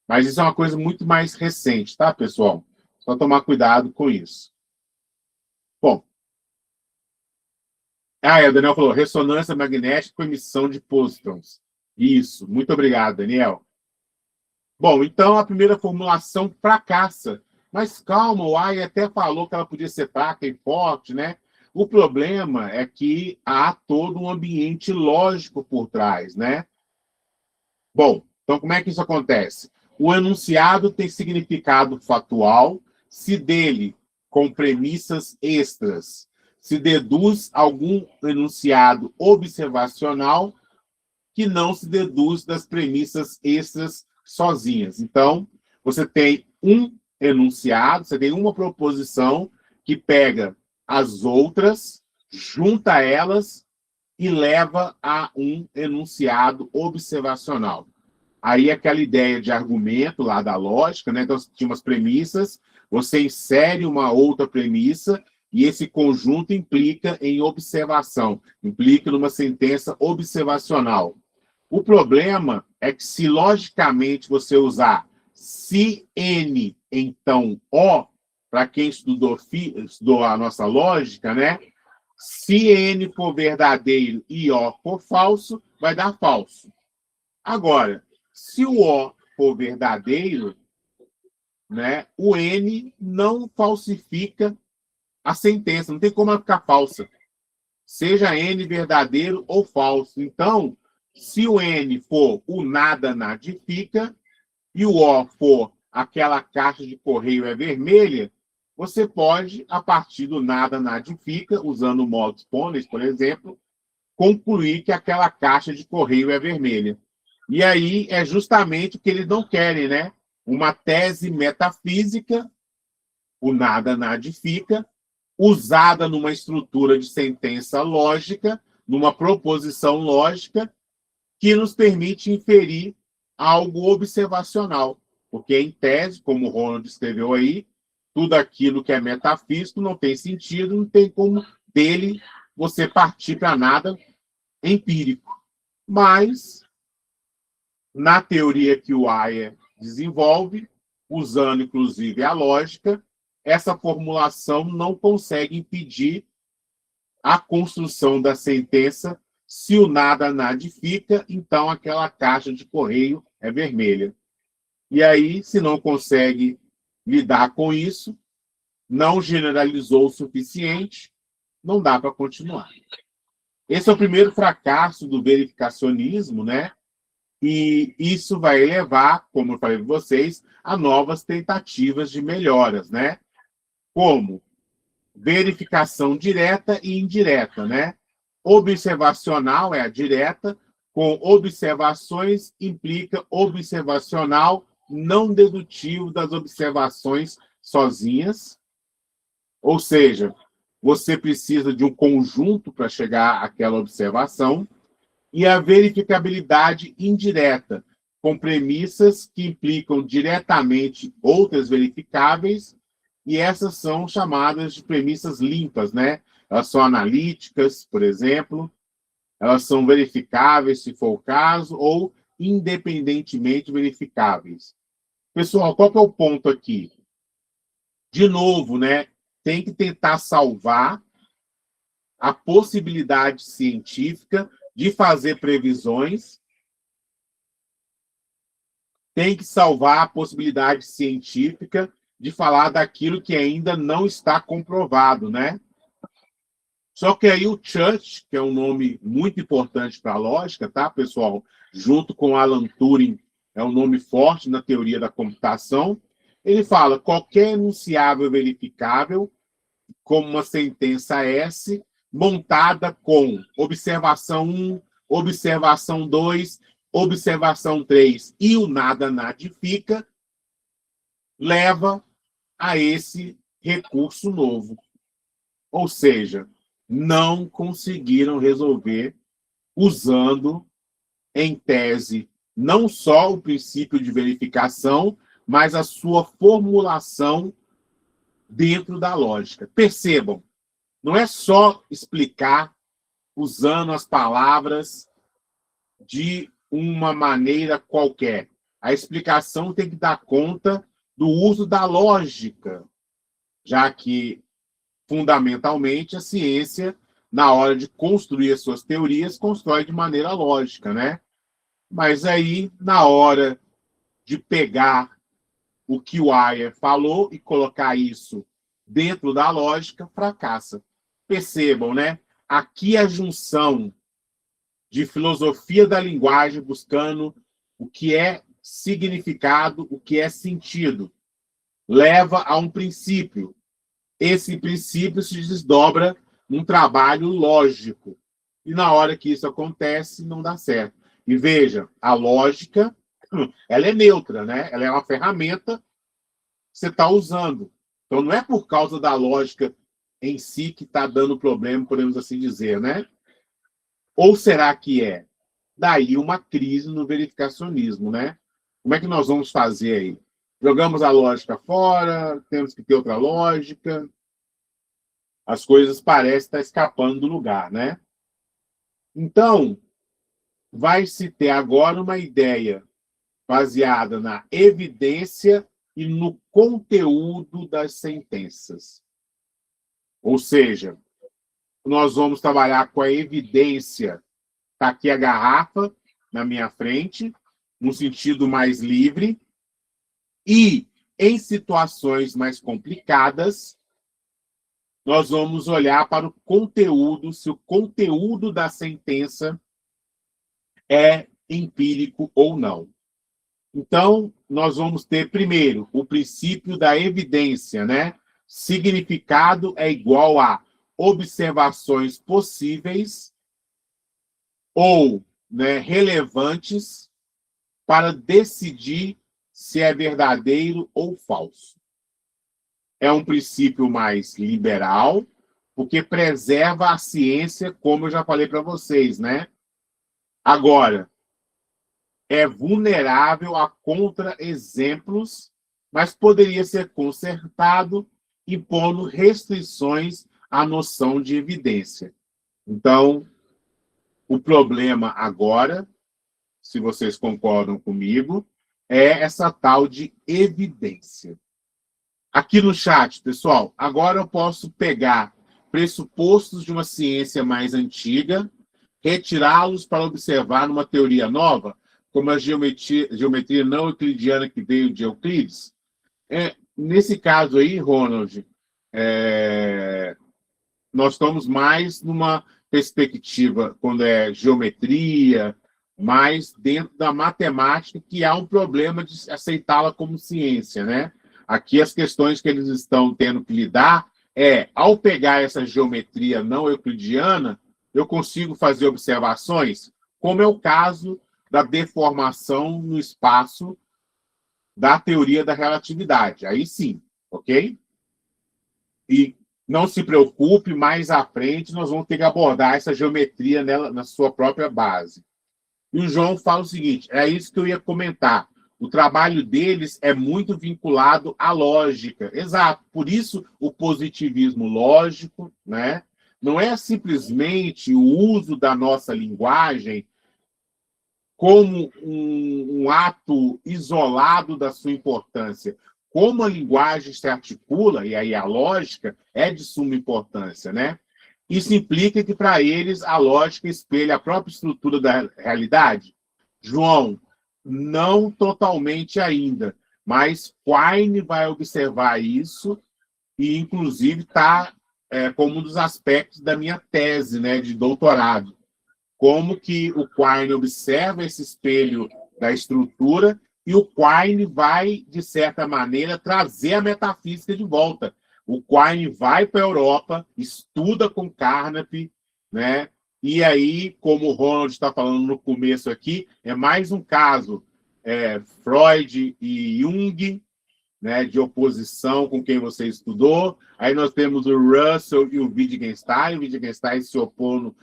Mas isso é uma coisa muito mais recente, tá, pessoal? Só tomar cuidado com isso. Bom. O Daniel falou, ressonância magnética com emissão de pósitrons. Isso, muito obrigado, Daniel. Bom, então a primeira formulação fracassa. Mas calma, o Ai até falou que ela podia ser fraca e forte, né? O problema é que há todo um ambiente lógico por trás, né? Bom, então como é que isso acontece? O enunciado tem significado factual, se dele, com premissas extras, se deduz algum enunciado observacional que não se deduz das premissas extras sozinhas. Então, você tem um enunciado, você tem uma proposição que pega as outras, junta elas e leva a um enunciado observacional. Aí aquela ideia de argumento lá da lógica, né? Então, tinha umas premissas, você insere uma outra premissa e esse conjunto implica em observação, implica numa sentença observacional. O problema é que se logicamente você usar se N, então O, para quem estudou a nossa lógica, né? Se N for verdadeiro e O for falso, vai dar falso. Agora, se o O for verdadeiro, né, o N não falsifica a sentença, não tem como ela ficar falsa. Seja N verdadeiro ou falso. Então, se o N for o nada nadifica e o O for aquela caixa de correio é vermelha, você pode, a partir do nada nadifica, usando o modus ponens, por exemplo, concluir que aquela caixa de correio é vermelha. E aí é justamente o que eles não querem, né? Uma tese metafísica, o nada nadifica, usada numa estrutura de sentença lógica, numa proposição lógica, que nos permite inferir algo observacional. Porque, em tese, como o Ronald escreveu aí, tudo aquilo que é metafísico não tem sentido, não tem como dele você partir para nada empírico. Mas, na teoria que o Ayer desenvolve, usando inclusive a lógica, essa formulação não consegue impedir a construção da sentença. Se o nada nadifica, então aquela caixa de correio é vermelha. E aí, se não consegue lidar com isso, não generalizou o suficiente, não dá para continuar. Esse é o primeiro fracasso do verificacionismo, né? E isso vai levar, como eu falei para vocês, a novas tentativas de melhoras, né? Como verificação direta e indireta, né? Observacional é a direta, com observações implica observacional não dedutivo das observações sozinhas. Ou seja, você precisa de um conjunto para chegar àquela observação. E a verificabilidade indireta, com premissas que implicam diretamente outras verificáveis, e essas são chamadas de premissas limpas, né? Elas são analíticas, por exemplo, elas são verificáveis, se for o caso, ou independentemente verificáveis. Pessoal, qual que é o ponto aqui? De novo, né? Tem que tentar salvar a possibilidade científica de fazer previsões, tem que salvar a possibilidade científica de falar daquilo que ainda não está comprovado, né? Só que aí o Church, que é um nome muito importante para a lógica, tá, pessoal? Junto com Alan Turing, é um nome forte na teoria da computação. Ele fala qualquer enunciável verificável, como uma sentença S, montada com observação 1, observação 2, observação 3 e o nada nadifica, leva a esse recurso novo. Ou seja, não conseguiram resolver usando, em tese, não só o princípio de verificação, mas a sua formulação dentro da lógica. Percebam, não é só explicar usando as palavras de uma maneira qualquer. A explicação tem que dar conta do uso da lógica, já que, fundamentalmente, a ciência, na hora de construir as suas teorias, constrói de maneira lógica, né? Mas aí, na hora de pegar o que o Ayer falou e colocar isso dentro da lógica, fracassa. Percebam, né? Aqui a junção de filosofia da linguagem buscando o que é significado, o que é sentido, leva a um princípio. Esse princípio se desdobra num trabalho lógico. E na hora que isso acontece, não dá certo. E veja, a lógica, ela é neutra, né? Ela é uma ferramenta que você está usando. Então, não é por causa da lógica em si que está dando problema, podemos assim dizer, né? Ou será que é? Daí uma crise no verificacionismo, né? Como é que nós vamos fazer aí? Jogamos a lógica fora, temos que ter outra lógica. As coisas parecem estar escapando do lugar, né? Então, vai se ter agora uma ideia baseada na evidência e no conteúdo das sentenças. Ou seja, nós vamos trabalhar com a evidência. Está aqui a garrafa na minha frente, no sentido mais livre, e em situações mais complicadas, nós vamos olhar para o conteúdo, se o conteúdo da sentença é empírico ou não. Então, nós vamos ter, primeiro, o princípio da evidência, né? Significado é igual a observações possíveis ou, né, relevantes para decidir se é verdadeiro ou falso. É um princípio mais liberal, porque preserva a ciência, como eu já falei para vocês, né? Agora, é vulnerável a contra-exemplos, mas poderia ser consertado impondo restrições à noção de evidência. Então, o problema agora, se vocês concordam comigo, é essa tal de evidência. Aqui no chat, pessoal, agora eu posso pegar pressupostos de uma ciência mais antiga, retirá-los para observar numa teoria nova, como a geometria não euclidiana que veio de Euclides. Nesse caso aí, Ronald, nós estamos mais numa perspectiva, quando é geometria, mais dentro da matemática, que há um problema de aceitá-la como ciência, né? Aqui as questões que eles estão tendo que lidar ao pegar essa geometria não euclidiana, eu consigo fazer observações, como é o caso da deformação no espaço da teoria da relatividade. Aí sim, ok? E não se preocupe, mais à frente nós vamos ter que abordar essa geometria nela, na sua própria base. E o João fala o seguinte, é isso que eu ia comentar. O trabalho deles é muito vinculado à lógica. Exato. Por isso, o positivismo lógico, né? Não é simplesmente o uso da nossa linguagem como um ato isolado da sua importância. Como a linguagem se articula, e aí a lógica é de suma importância, né? Isso implica que, para eles, a lógica espelha a própria estrutura da realidade? João, não totalmente ainda, mas Quine vai observar isso e, inclusive, está como um dos aspectos da minha tese, né, de doutorado. Como que o Quine observa esse espelho da estrutura e o Quine vai, de certa maneira, trazer a metafísica de volta. O Quine vai para a Europa, estuda com Carnap, né? E aí, como o Ronald está falando no começo aqui, é mais um caso, Freud e Jung, né, de oposição com quem você estudou. Aí nós temos o Russell e o Wittgenstein. O Wittgenstein se opondo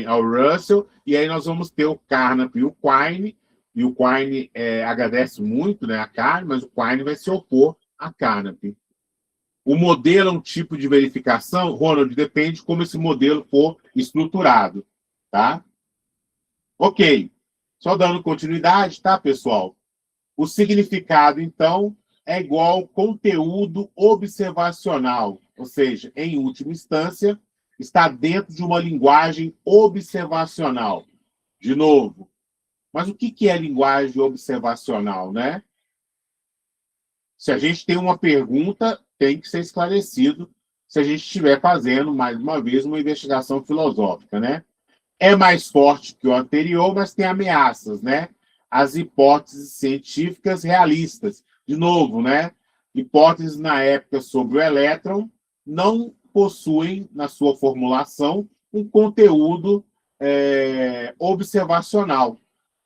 ao Russell. E aí nós vamos ter o Carnap e o Quine. E o Quine agradece muito, né, a Carnap, mas o Quine vai se opor a Carnap. O modelo é um tipo de verificação? Ronald, depende de como esse modelo for estruturado. tá? Ok. Só dando continuidade, tá, pessoal? O significado, então, é igual ao conteúdo observacional, ou seja, em última instância, está dentro de uma linguagem observacional. De novo, mas o que é linguagem observacional, né? Se a gente tem uma pergunta, tem que ser esclarecido se a gente estiver fazendo, mais uma vez, uma investigação filosófica, né? É mais forte que o anterior, mas tem ameaças, né? As hipóteses científicas realistas. De novo, né? Hipóteses na época sobre o elétron não possuem, na sua formulação, um conteúdo observacional.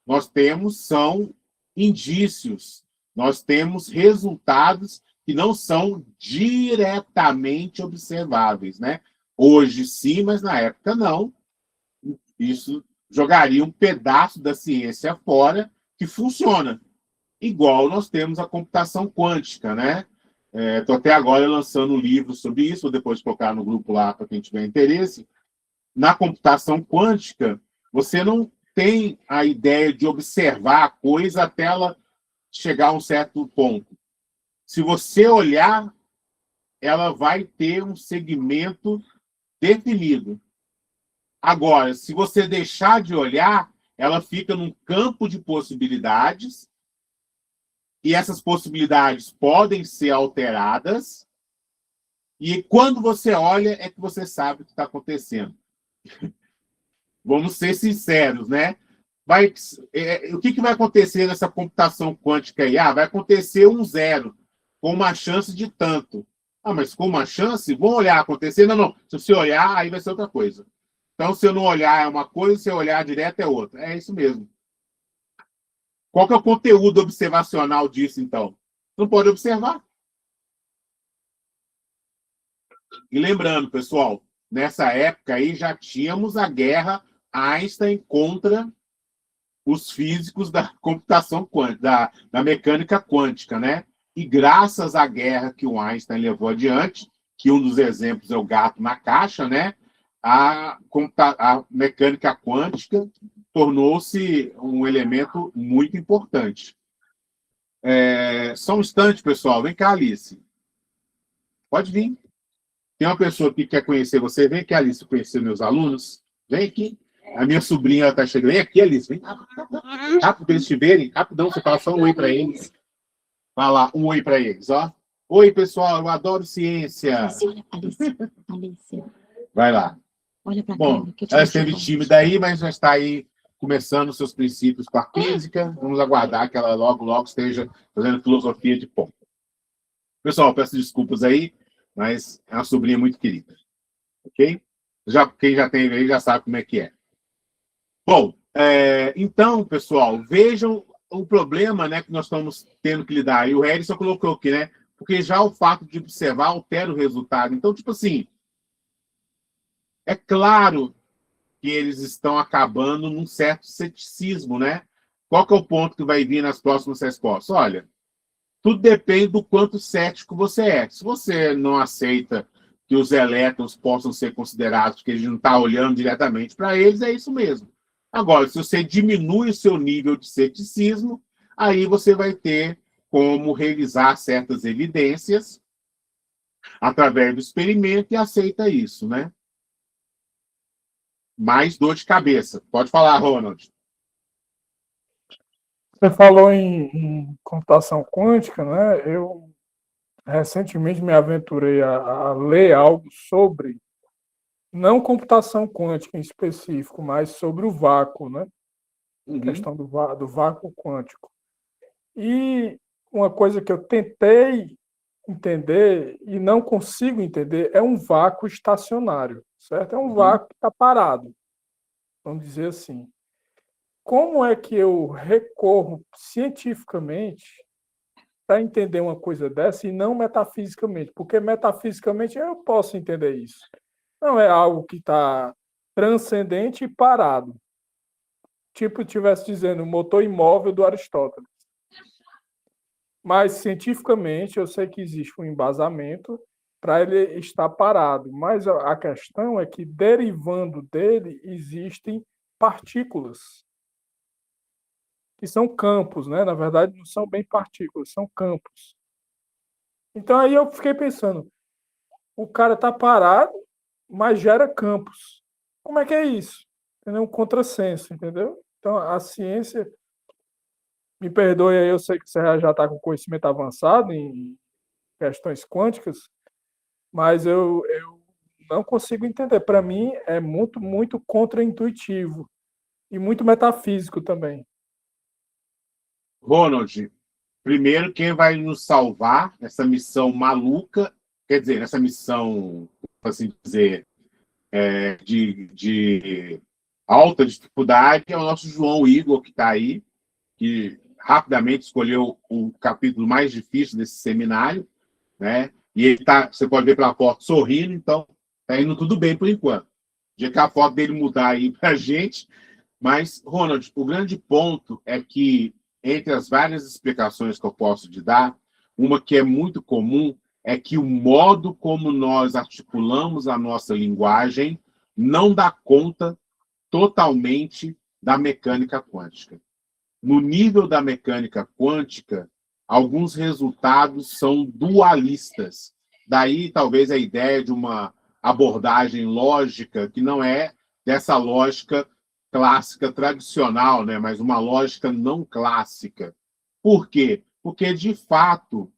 Nós temos são indícios, nós temos resultados que não são diretamente observáveis, né? Hoje sim, mas na época não. Isso jogaria um pedaço da ciência fora que funciona. Igual nós temos a computação quântica, né? Estou até agora lançando um livro sobre isso, vou depois colocar no grupo lá para quem tiver interesse. Na computação quântica, você não tem a ideia de observar a coisa até ela chegar a um certo ponto. Se você olhar, ela vai ter um segmento definido. Agora, se você deixar de olhar, ela fica num campo de possibilidades, e essas possibilidades podem ser alteradas, e quando você olha, é que você sabe o que está acontecendo. Vamos ser sinceros, né? O que vai acontecer nessa computação quântica aí? Vai acontecer um zero, com uma chance de tanto. Mas com uma chance? Vamos olhar acontecer? Não. Se você olhar, aí vai ser outra coisa. Então, se eu não olhar é uma coisa, se eu olhar direto é outra. É isso mesmo. Qual que é o conteúdo observacional disso, então? Não pode observar. E lembrando, pessoal, nessa época aí já tínhamos a guerra Einstein contra os físicos da computação quântica, da mecânica quântica, né? E graças à guerra que o Einstein levou adiante, que um dos exemplos é o gato na caixa, né? A mecânica quântica tornou-se um elemento muito importante. Só um instante, pessoal. Vem cá, Alice. Pode vir. Tem uma pessoa que quer conhecer você. Vem aqui, Alice, conhecer meus alunos. Vem aqui. A minha sobrinha está chegando. Vem aqui, Alice. Vem rápido para eles te verem. Rapidão, você fala só um oi para eles. Fala um oi para eles, ó. Oi, pessoal, eu adoro ciência. Alice. Vai lá. Olha para Bom, ela esteve tímida aí, mas já está aí começando seus princípios com a física. Vamos aguardar que ela logo esteja fazendo filosofia de ponta. Pessoal, peço desculpas aí, mas é uma sobrinha muito querida. Ok? Quem já tem aí já sabe como é que é. Bom, então, pessoal, vejam o problema, né, que nós estamos tendo que lidar. E o Harrison colocou aqui, né? Porque já o fato de observar altera o resultado. Então, tipo assim, é claro que eles estão acabando num certo ceticismo, né? Qual que é o ponto que vai vir nas próximas respostas? Olha, tudo depende do quanto cético você é. Se você não aceita que os elétrons possam ser considerados, porque a gente não está olhando diretamente para eles, é isso mesmo. Agora, se você diminui o seu nível de ceticismo, aí você vai ter como revisar certas evidências através do experimento e aceita isso, né? Mais dor de cabeça. Pode falar, Ronald. Você falou em computação quântica, né? Eu recentemente me aventurei a ler algo sobre, não computação quântica em específico, mas sobre o vácuo, né? A questão do vácuo quântico. E uma coisa que eu tentei entender e não consigo entender é um vácuo estacionário, certo? É um vácuo que está parado, vamos dizer assim. Como é que eu recorro cientificamente para entender uma coisa dessa e não metafisicamente? Porque metafisicamente eu posso entender isso. Não é algo que está transcendente e parado. Tipo, estivesse dizendo o motor imóvel do Aristóteles. Mas, cientificamente, eu sei que existe um embasamento para ele estar parado. Mas a questão é que, derivando dele, existem partículas, que são campos, né? Na verdade, não são bem partículas, são campos. Então aí eu fiquei pensando, o cara está parado, mas gera campos. Como é que é isso? É um contrassenso, entendeu? Então a ciência, me perdoe aí, eu sei que você já está com conhecimento avançado em questões quânticas, mas eu não consigo entender. Para mim é muito, muito contraintuitivo e muito metafísico também. Ronald, primeiro, quem vai nos salvar nessa missão maluca, quer dizer, nessa missão, assim dizer, de alta dificuldade, é o nosso João Igor, que está aí, que rapidamente escolheu o capítulo mais difícil desse seminário, né? E ele tá, você pode ver pela foto, sorrindo, então está indo tudo bem por enquanto. O dia que a foto dele mudar aí para a gente. Mas, Ronald, o grande ponto é que, entre as várias explicações que eu posso te dar, uma que é muito comum é que o modo como nós articulamos a nossa linguagem não dá conta totalmente da mecânica quântica. No nível da mecânica quântica, alguns resultados são dualistas. Daí, talvez, a ideia de uma abordagem lógica, que não é dessa lógica clássica tradicional, né? Mas uma lógica não clássica. Por quê? Porque, de fato,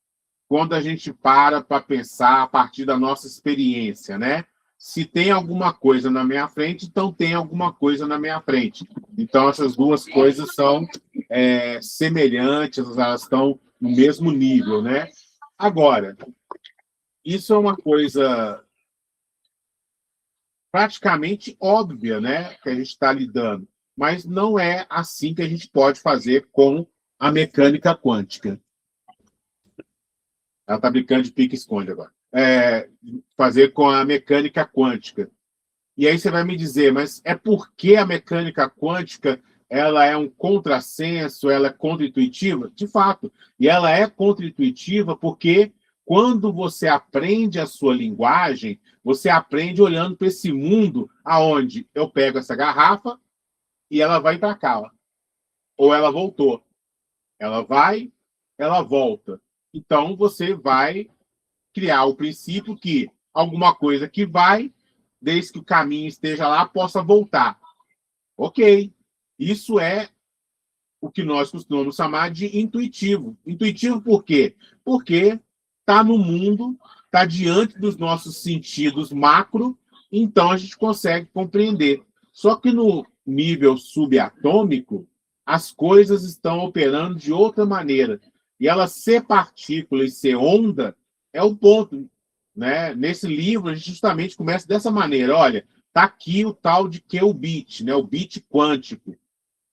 quando a gente para pensar a partir da nossa experiência, né? Se tem alguma coisa na minha frente, então tem alguma coisa na minha frente. Então, essas duas coisas são semelhantes, elas estão no mesmo nível, né? Agora, isso é uma coisa praticamente óbvia, né? Que a gente está lidando, mas não é assim que a gente pode fazer com a mecânica quântica. Ela está brincando de pique-esconde agora. Fazer com a mecânica quântica. E aí você vai me dizer, mas é porque a mecânica quântica ela é um contrassenso, ela é contraintuitiva? De fato. E ela é contraintuitiva porque quando você aprende a sua linguagem, você aprende olhando para esse mundo aonde eu pego essa garrafa e ela vai para cá. Ou ela voltou. Ela vai, ela volta. Então, você vai criar o princípio que alguma coisa que vai, desde que o caminho esteja lá, possa voltar. Ok. Isso é o que nós costumamos chamar de intuitivo. Intuitivo por quê? Porque está no mundo, está diante dos nossos sentidos macro, então a gente consegue compreender. Só que no nível subatômico, as coisas estão operando de outra maneira. E ela ser partícula e ser onda é o ponto. Né? Nesse livro, a gente justamente começa dessa maneira. Olha, está aqui o tal de qubit, né? O bit quântico.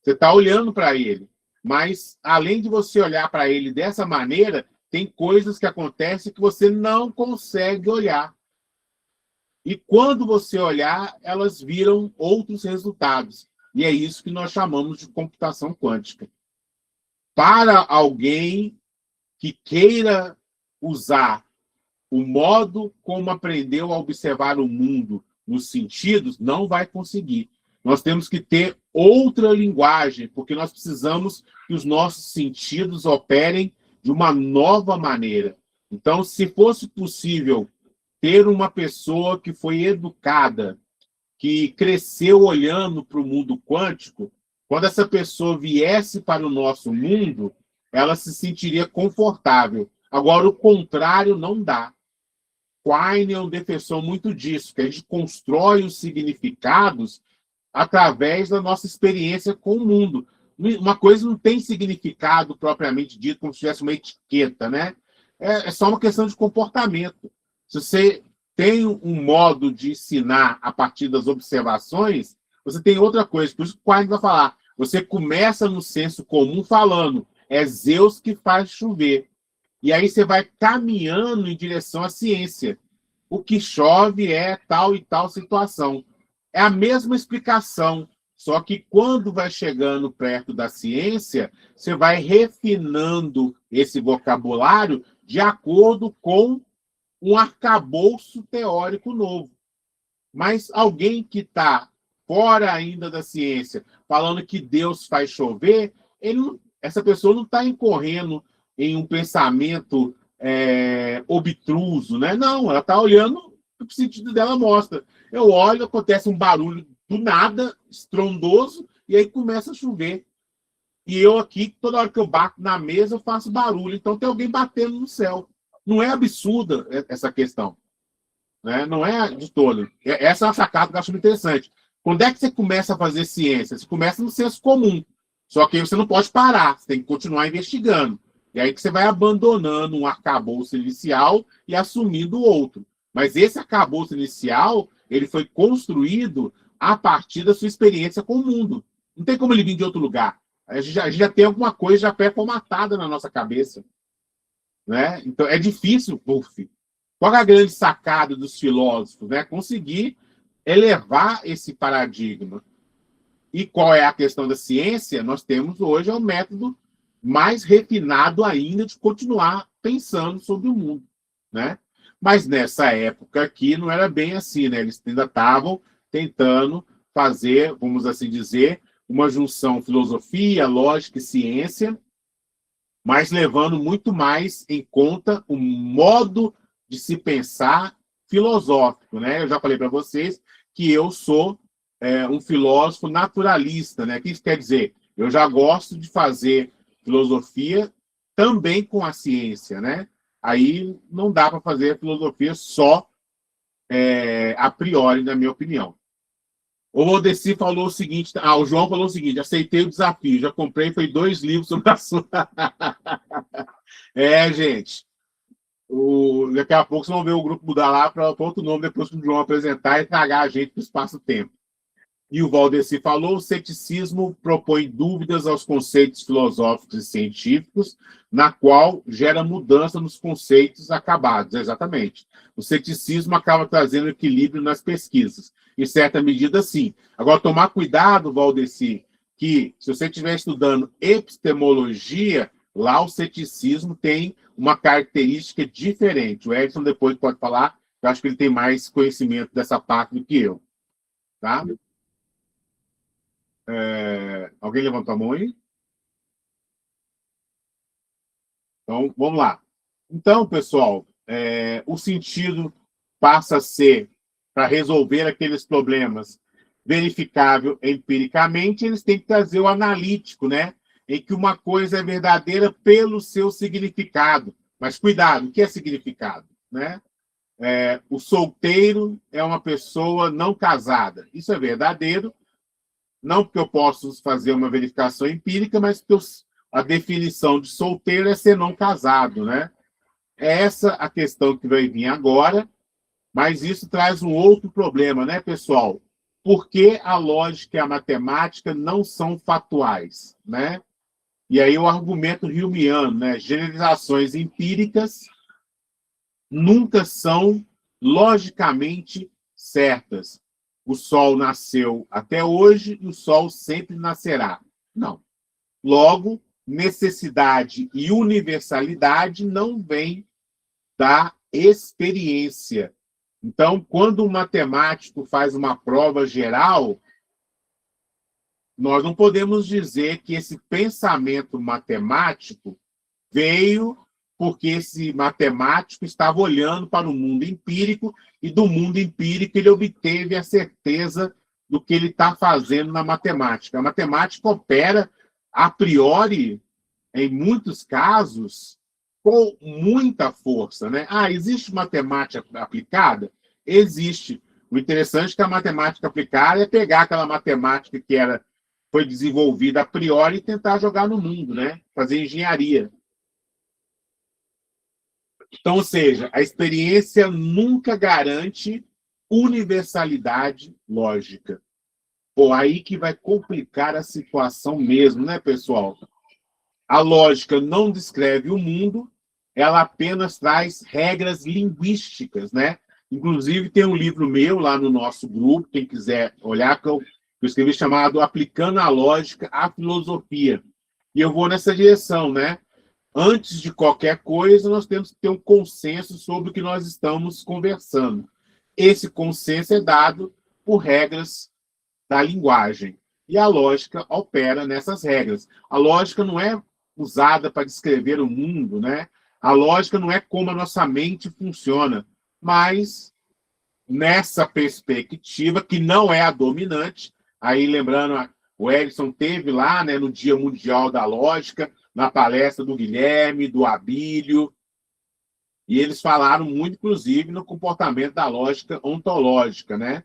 Você está olhando para ele. Mas, além de você olhar para ele dessa maneira, tem coisas que acontecem que você não consegue olhar. E quando você olhar, elas viram outros resultados. E é isso que nós chamamos de computação quântica. Para alguém que queira usar o modo como aprendeu a observar o mundo nos sentidos, não vai conseguir. Nós temos que ter outra linguagem, porque nós precisamos que os nossos sentidos operem de uma nova maneira. Então, se fosse possível ter uma pessoa que foi educada, que cresceu olhando para o mundo quântico, quando essa pessoa viesse para o nosso mundo, ela se sentiria confortável. Agora, o contrário não dá. Quine é um defensor muito disso, que a gente constrói os significados através da nossa experiência com o mundo. Uma coisa não tem significado propriamente dito, como se tivesse uma etiqueta, né? É só uma questão de comportamento. Se você tem um modo de ensinar a partir das observações, você tem outra coisa. Por isso que o Quine vai falar. Você começa no senso comum falando, é Zeus que faz chover. E aí você vai caminhando em direção à ciência. O que chove é tal e tal situação. É a mesma explicação, só que quando vai chegando perto da ciência, você vai refinando esse vocabulário de acordo com um arcabouço teórico novo. Mas alguém que está fora ainda da ciência, falando que Deus faz chover, essa pessoa não está incorrendo em um pensamento obtruso, né? Não, ela está olhando o que o sentido dela mostra. Eu olho, acontece um barulho do nada, estrondoso, e aí começa a chover. E eu aqui, toda hora que eu bato na mesa, eu faço barulho. Então tem alguém batendo no céu. Não é absurda essa questão. Né? Não é de todo. Essa é uma sacada que eu acho muito interessante. Quando é que você começa a fazer ciência? Você começa no senso comum. Só que aí você não pode parar. Você tem que continuar investigando. E aí que você vai abandonando um arcabouço inicial e assumindo outro. Mas esse arcabouço inicial, ele foi construído a partir da sua experiência com o mundo. Não tem como ele vir de outro lugar. A gente já tem alguma coisa já pré-formatada na nossa cabeça. Né? Então, é difícil, qual é a grande sacada dos filósofos? Né? Conseguir elevar esse paradigma. E qual é a questão da ciência? Nós temos hoje um método mais refinado ainda de continuar pensando sobre o mundo. Né? Mas nessa época aqui não era bem assim. Né? Eles ainda estavam tentando fazer, vamos assim dizer, uma junção filosofia, lógica e ciência, mas levando muito mais em conta o modo de se pensar filosófico. Né? Eu já falei para vocês que eu sou um filósofo naturalista. Né? O que isso quer dizer? Eu já gosto de fazer filosofia também com a ciência. Né? Aí não dá para fazer filosofia só a priori, na minha opinião. O Valdeci falou o seguinte... o João falou o seguinte: aceitei o desafio, já comprei, foi 2 livros sobre o assunto. Gente. Daqui a pouco vocês vão ver o grupo mudar lá para outro nome, depois que o João apresentar e tragar a gente para o espaço-tempo. E o Valdeci falou: o ceticismo propõe dúvidas aos conceitos filosóficos e científicos, na qual gera mudança nos conceitos acabados. Exatamente. O ceticismo acaba trazendo equilíbrio nas pesquisas. Em certa medida, sim. Agora, tomar cuidado, Valdeci, que se você estiver estudando epistemologia, lá o ceticismo tem uma característica diferente. O Edson depois pode falar, eu acho que ele tem mais conhecimento dessa parte do que eu. Tá? Alguém levantou a mão aí? Então, vamos lá. Então, pessoal, o sentido passa a ser, para resolver aqueles problemas verificável empiricamente, eles têm que trazer o analítico, né? Em que uma coisa é verdadeira pelo seu significado. Mas cuidado, o que é significado? Né? O solteiro é uma pessoa não casada. Isso é verdadeiro, não porque eu posso fazer uma verificação empírica, mas porque a definição de solteiro é ser não casado, né? É essa a questão que vai vir agora, mas isso traz um outro problema, né, pessoal? Por que a lógica e a matemática não são fatuais, né? E aí o argumento humeano, né? Generalizações empíricas nunca são logicamente certas. O Sol nasceu até hoje e o Sol sempre nascerá. Não. Logo, necessidade e universalidade não vêm da experiência. Então, quando um matemático faz uma prova geral, nós não podemos dizer que esse pensamento matemático veio porque esse matemático estava olhando para o mundo empírico e do mundo empírico ele obteve a certeza do que ele está fazendo na matemática. A matemática opera a priori, em muitos casos, com muita força. Né? Existe matemática aplicada? Existe. O interessante é que a matemática aplicada é pegar aquela matemática que foi desenvolvida a priori e tentar jogar no mundo, né? Fazer engenharia. Então, ou seja, a experiência nunca garante universalidade lógica. Aí que vai complicar a situação mesmo, né, pessoal? A lógica não descreve o mundo, ela apenas traz regras linguísticas, né? Inclusive, tem um livro meu lá no nosso grupo, quem quiser olhar, que eu escrevi, chamado Aplicando a Lógica à Filosofia. E eu vou nessa direção, né? Antes de qualquer coisa, nós temos que ter um consenso sobre o que nós estamos conversando. Esse consenso é dado por regras da linguagem. E a lógica opera nessas regras. A lógica não é usada para descrever o mundo, né? A lógica não é como a nossa mente funciona, mas nessa perspectiva, que não é a dominante, aí lembrando, o Edson teve lá, né, no Dia Mundial da Lógica, na palestra do Guilherme, do Abílio, e eles falaram muito, inclusive, no comportamento da lógica ontológica, né?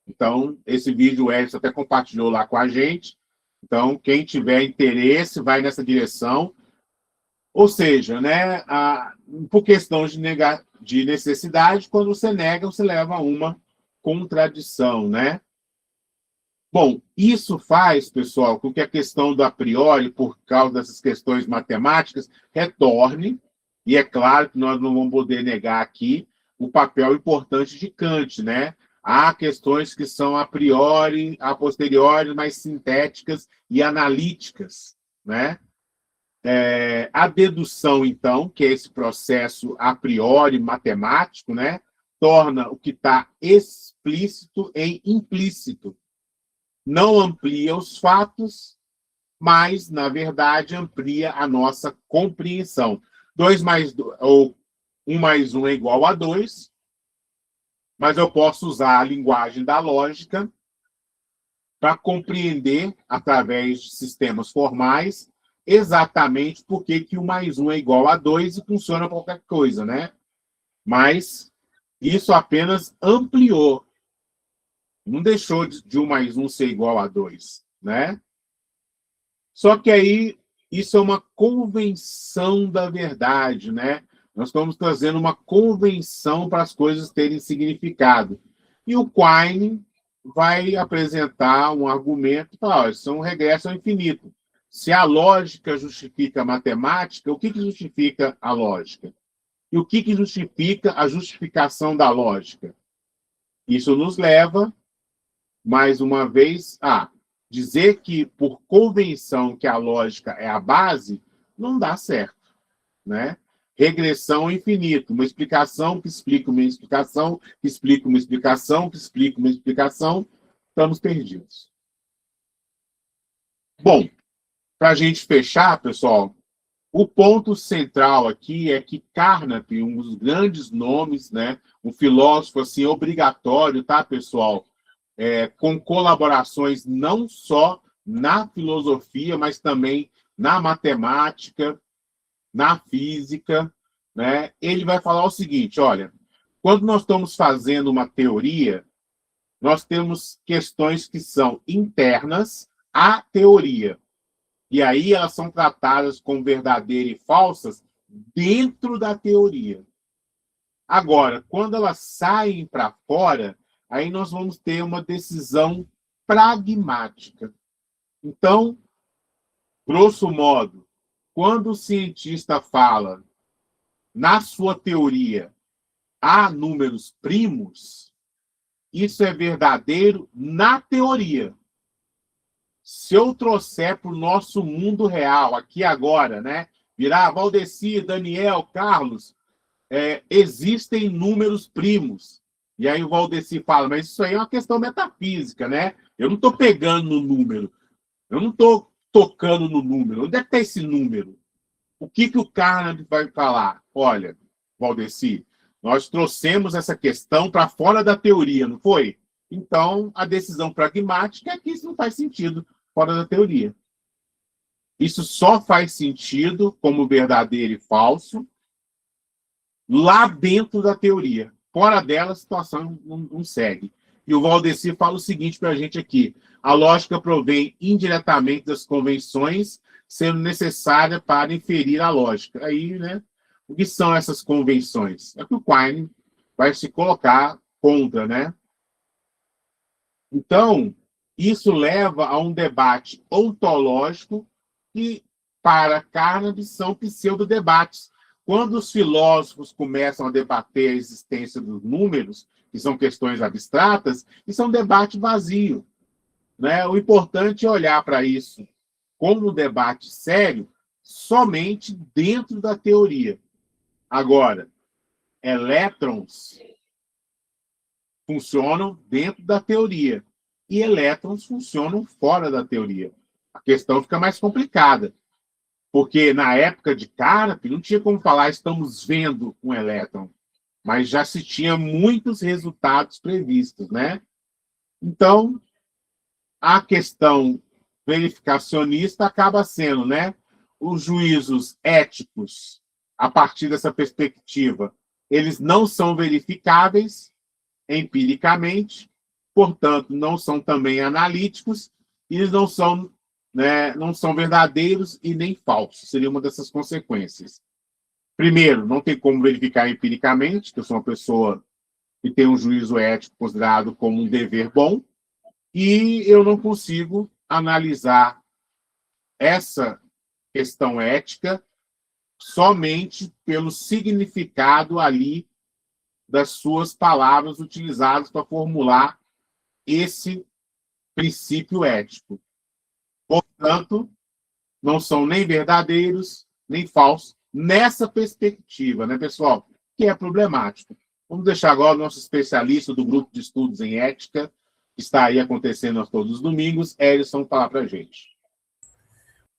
Então, esse vídeo o Edson até compartilhou lá com a gente. Então, quem tiver interesse, vai nessa direção. Ou seja, né, por questão de necessidade, quando você nega, você leva a uma contradição, né? Bom, isso faz, pessoal, com que a questão do a priori, por causa dessas questões matemáticas, retorne, e é claro que nós não vamos poder negar aqui o papel importante de Kant, né? Há questões que são a priori, a posteriori, mais sintéticas e analíticas, né? A dedução, então, que é esse processo a priori matemático, né? Torna o que está explícito em implícito. Não amplia os fatos, mas, na verdade, amplia a nossa compreensão. 2 mais 2, ou 1 mais 1 é igual a 2, mas eu posso usar a linguagem da lógica para compreender, através de sistemas formais, exatamente por que 1 mais 1 é igual a 2 e funciona qualquer coisa, né? Mas isso apenas ampliou. Não deixou de 1 mais 1 ser igual a 2, né? Só que aí isso é uma convenção da verdade, né? Nós estamos trazendo uma convenção para as coisas terem significado. E o Quine vai apresentar um argumento para falar, isso é um regresso ao infinito. Se a lógica justifica a matemática, o que justifica a lógica? E o que justifica a justificação da lógica? Isso nos leva, mais uma vez, a dizer que, por convenção, que a lógica é a base, não dá certo, né? Regressão ao infinito, uma explicação que explica uma explicação, que explica uma explicação, que explica uma explicação, estamos perdidos. Bom, para a gente fechar, pessoal, o ponto central aqui é que Carnap, um dos grandes nomes, né, um filósofo assim obrigatório, tá, pessoal? Com colaborações não só na filosofia, mas também na matemática, na física, né? Ele vai falar o seguinte, olha, quando nós estamos fazendo uma teoria, nós temos questões que são internas à teoria. E aí elas são tratadas como verdadeiras e falsas dentro da teoria. Agora, quando elas saem para fora, aí nós vamos ter uma decisão pragmática. Então, grosso modo, quando o cientista fala, na sua teoria, há números primos, isso é verdadeiro na teoria. Se eu trouxer para o nosso mundo real, aqui agora, né? Virar Valdeci, Daniel, Carlos, existem números primos. E aí o Valdeci fala, mas isso aí é uma questão metafísica, né? Eu não estou pegando no número. Eu não estou tocando no número. Onde é que está esse número? O que o Carnap vai falar? Olha, Valdeci, nós trouxemos essa questão para fora da teoria, não foi? Então, a decisão pragmática é que isso não faz sentido fora da teoria. Isso só faz sentido como verdadeiro e falso lá dentro da teoria. Fora dela, a situação não segue. E o Valdeci fala o seguinte para a gente aqui. A lógica provém indiretamente das convenções, sendo necessária para inferir a lógica. Aí, né? O que são essas convenções? É que o Quine vai se colocar contra, né? Então, isso leva a um debate ontológico que, para Carnap, são pseudo-debates. Quando os filósofos começam a debater a existência dos números, que são questões abstratas, isso é um debate vazio, né? O importante é olhar para isso como um debate sério somente dentro da teoria. Agora, elétrons funcionam dentro da teoria. e elétrons funcionam fora da teoria. A questão fica mais complicada, porque na época de Carnap não tinha como falar estamos vendo um elétron, mas já se tinha muitos resultados previstos, né? Então, a questão verificacionista acaba sendo, né? Os juízos éticos, a partir dessa perspectiva, eles não são verificáveis empiricamente, portanto, não são também analíticos, e eles não são, né, não são verdadeiros e nem falsos. Seria uma dessas consequências. Primeiro, não tem como verificar empiricamente, que eu sou uma pessoa que tem um juízo ético considerado como um dever bom, e eu não consigo analisar essa questão ética somente pelo significado ali das suas palavras utilizadas para formular esse princípio ético. Portanto, não são nem verdadeiros, nem falsos, nessa perspectiva, né, pessoal? Que é problemático. Vamos deixar agora o nosso especialista do grupo de estudos em ética, que está aí acontecendo todos os domingos, Edson, falar para a gente.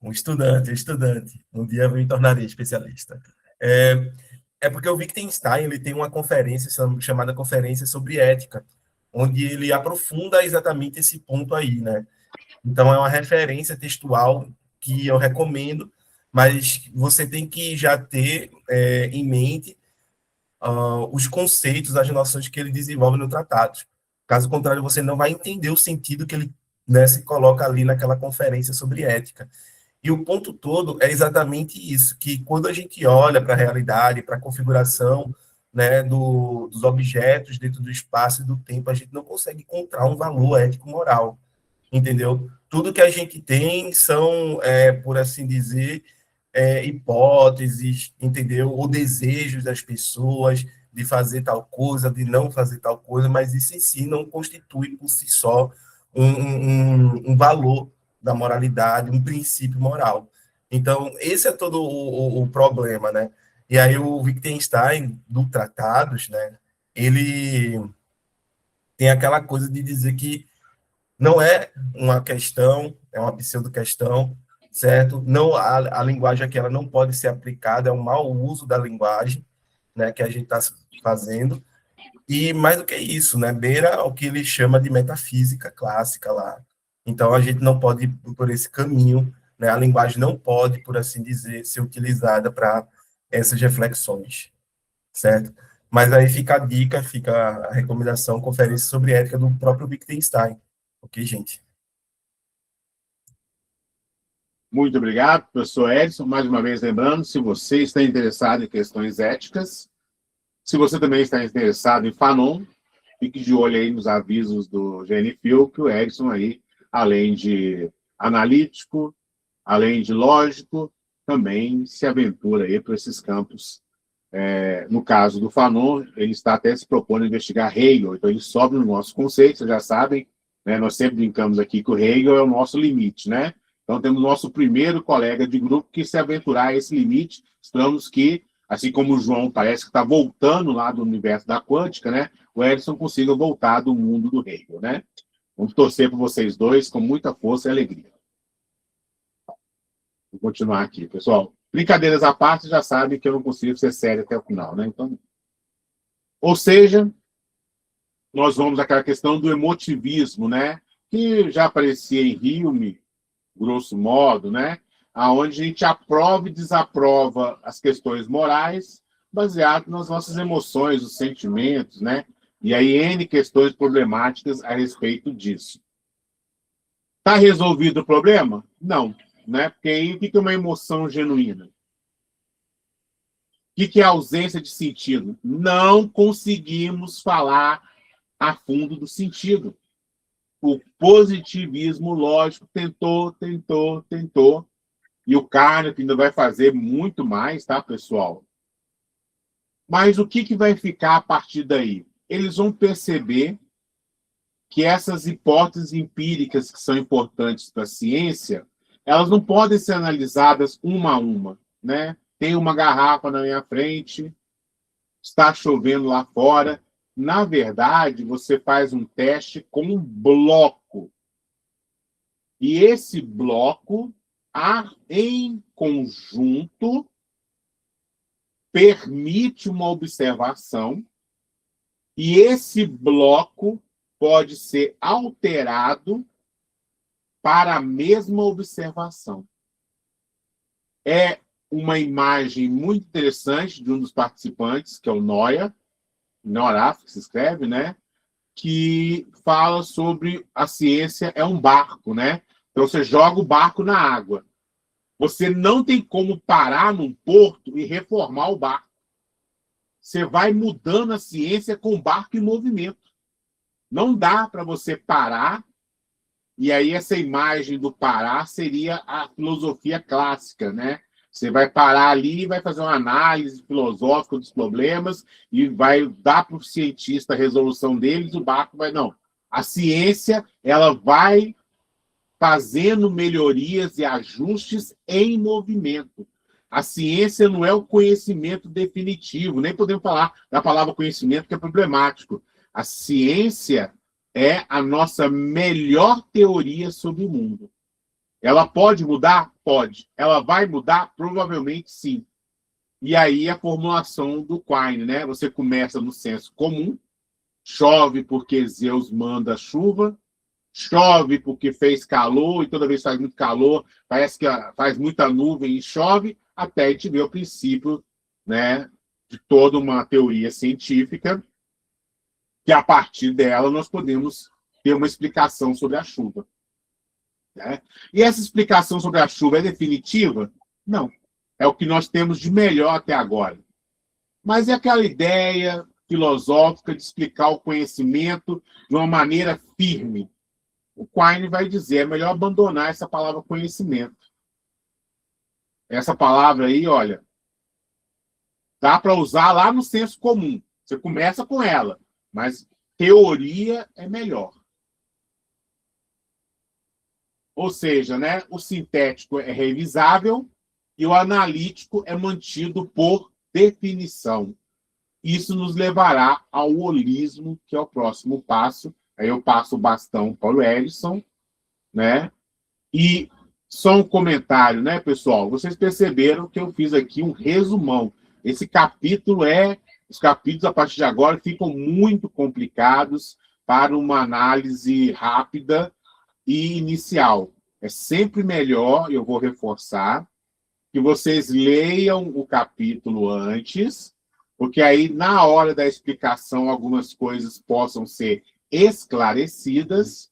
Um estudante. Um dia eu me tornarei especialista. É porque o Wittgenstein ele tem uma conferência chamada Conferência sobre Ética, onde ele aprofunda exatamente esse ponto aí, né? Então, é uma referência textual que eu recomendo, mas você tem que já ter em mente os conceitos, as noções que ele desenvolve no tratado. Caso contrário, você não vai entender o sentido que ele, né, se coloca ali naquela conferência sobre ética. E o ponto todo é exatamente isso, que quando a gente olha para a realidade, para a configuração, né, dos objetos dentro do espaço e do tempo, a gente não consegue encontrar um valor ético-moral, entendeu? Tudo que a gente tem são, por assim dizer, hipóteses, entendeu? Ou desejos das pessoas de fazer tal coisa, de não fazer tal coisa, mas isso em si não constitui por si só um valor da moralidade, um princípio moral. Então, esse é todo o problema, né? E aí o Wittgenstein, do Tratados, né, ele tem aquela coisa de dizer que não é uma questão, é uma pseudo-questão, certo? Não, a linguagem aqui ela não pode ser aplicada, é um mau uso da linguagem, né, que a gente está fazendo. E mais do que isso, né, beira o que ele chama de metafísica clássica lá. Então, a gente não pode ir por esse caminho, né, a linguagem não pode, por assim dizer, ser utilizada para essas reflexões, certo? Mas aí fica a dica, fica a recomendação, conferência sobre ética do próprio Wittgenstein. Ok, gente? Muito obrigado, professor Edson. Mais uma vez, lembrando, se você está interessado em questões éticas, se você também está interessado em Fanon, fique de olho aí nos avisos do GNFIL, que o Edson aí, além de analítico, além de lógico, também se aventura aí para esses campos. No caso do Fanon, ele está até se propondo a investigar Hegel, então ele sobe no nosso conceito, vocês já sabem, né? Nós sempre brincamos aqui que o Hegel é o nosso limite, né? Então temos nosso primeiro colega de grupo que se aventurar a esse limite. Esperamos que, assim como o João parece que está voltando lá do universo da quântica, né? O Edson consiga voltar do mundo do Hegel, né? Vamos torcer por vocês dois com muita força e alegria. Vou continuar aqui, pessoal. Brincadeiras à parte, já sabe que eu não consigo ser sério até o final, né? Então, ou seja, nós vamos àquela questão do emotivismo, né? Que já aparecia em Hume, grosso modo, né? Aonde a gente aprova e desaprova as questões morais baseado nas nossas emoções, os sentimentos, né? E aí N questões problemáticas a respeito disso. Está resolvido o problema? Não, né? Porque aí o que é uma emoção genuína? O que é ausência de sentido? Não conseguimos falar a fundo do sentido. O positivismo lógico tentou, e o Carnap ainda vai fazer muito mais, tá, pessoal? Mas o que vai ficar a partir daí? Eles vão perceber que essas hipóteses empíricas que são importantes para a ciência, elas não podem ser analisadas uma a uma, né? Tem uma garrafa na minha frente, está chovendo lá fora. Na verdade, você faz um teste com um bloco E esse bloco, em conjunto, permite uma observação, e esse bloco pode ser alterado para a mesma observação. É uma imagem muito interessante de um dos participantes, que é o Noia, Noraf, que se escreve, né? Que fala sobre a ciência é um barco, né? Então você joga o barco na água. Você não tem como parar num porto e reformar o barco. Você vai mudando a ciência com o barco em movimento. Não dá para você parar, e aí essa imagem do parar seria a filosofia clássica, né? Você vai parar ali e vai fazer uma análise filosófica dos problemas e vai dar para o cientista a resolução deles, o barco vai... Não. A ciência, ela vai fazendo melhorias e ajustes em movimento. A ciência não é o conhecimento definitivo, nem podemos falar da palavra conhecimento, que é problemático. A ciência é a nossa melhor teoria sobre o mundo. Ela pode mudar? Pode. Ela vai mudar? Provavelmente sim. E aí a formulação do Quine, né? Você começa no senso comum, chove porque Zeus manda chuva, chove porque fez calor, e toda vez que faz muito calor, parece que faz muita nuvem e chove, até a gente ver o princípio, né, de toda uma teoria científica, que a partir dela nós podemos ter uma explicação sobre a chuva. Né? E essa explicação sobre a chuva é definitiva? Não. É o que nós temos de melhor até agora. Mas é aquela ideia filosófica de explicar o conhecimento de uma maneira firme. O Quine vai dizer, é melhor abandonar essa palavra conhecimento. Essa palavra aí, olha, dá para usar lá no senso comum. Você começa com ela, mas teoria é melhor. Ou seja, né, o sintético é revisável e o analítico é mantido por definição. Isso nos levará ao holismo, que é o próximo passo. Aí eu passo o bastão para o Edson, né? E só um comentário, né, pessoal? Vocês perceberam que eu fiz aqui um resumão. Esse capítulo os capítulos, a partir de agora, ficam muito complicados para uma análise rápida e inicial. É sempre melhor, eu vou reforçar, que vocês leiam o capítulo antes, porque aí, na hora da explicação, algumas coisas possam ser esclarecidas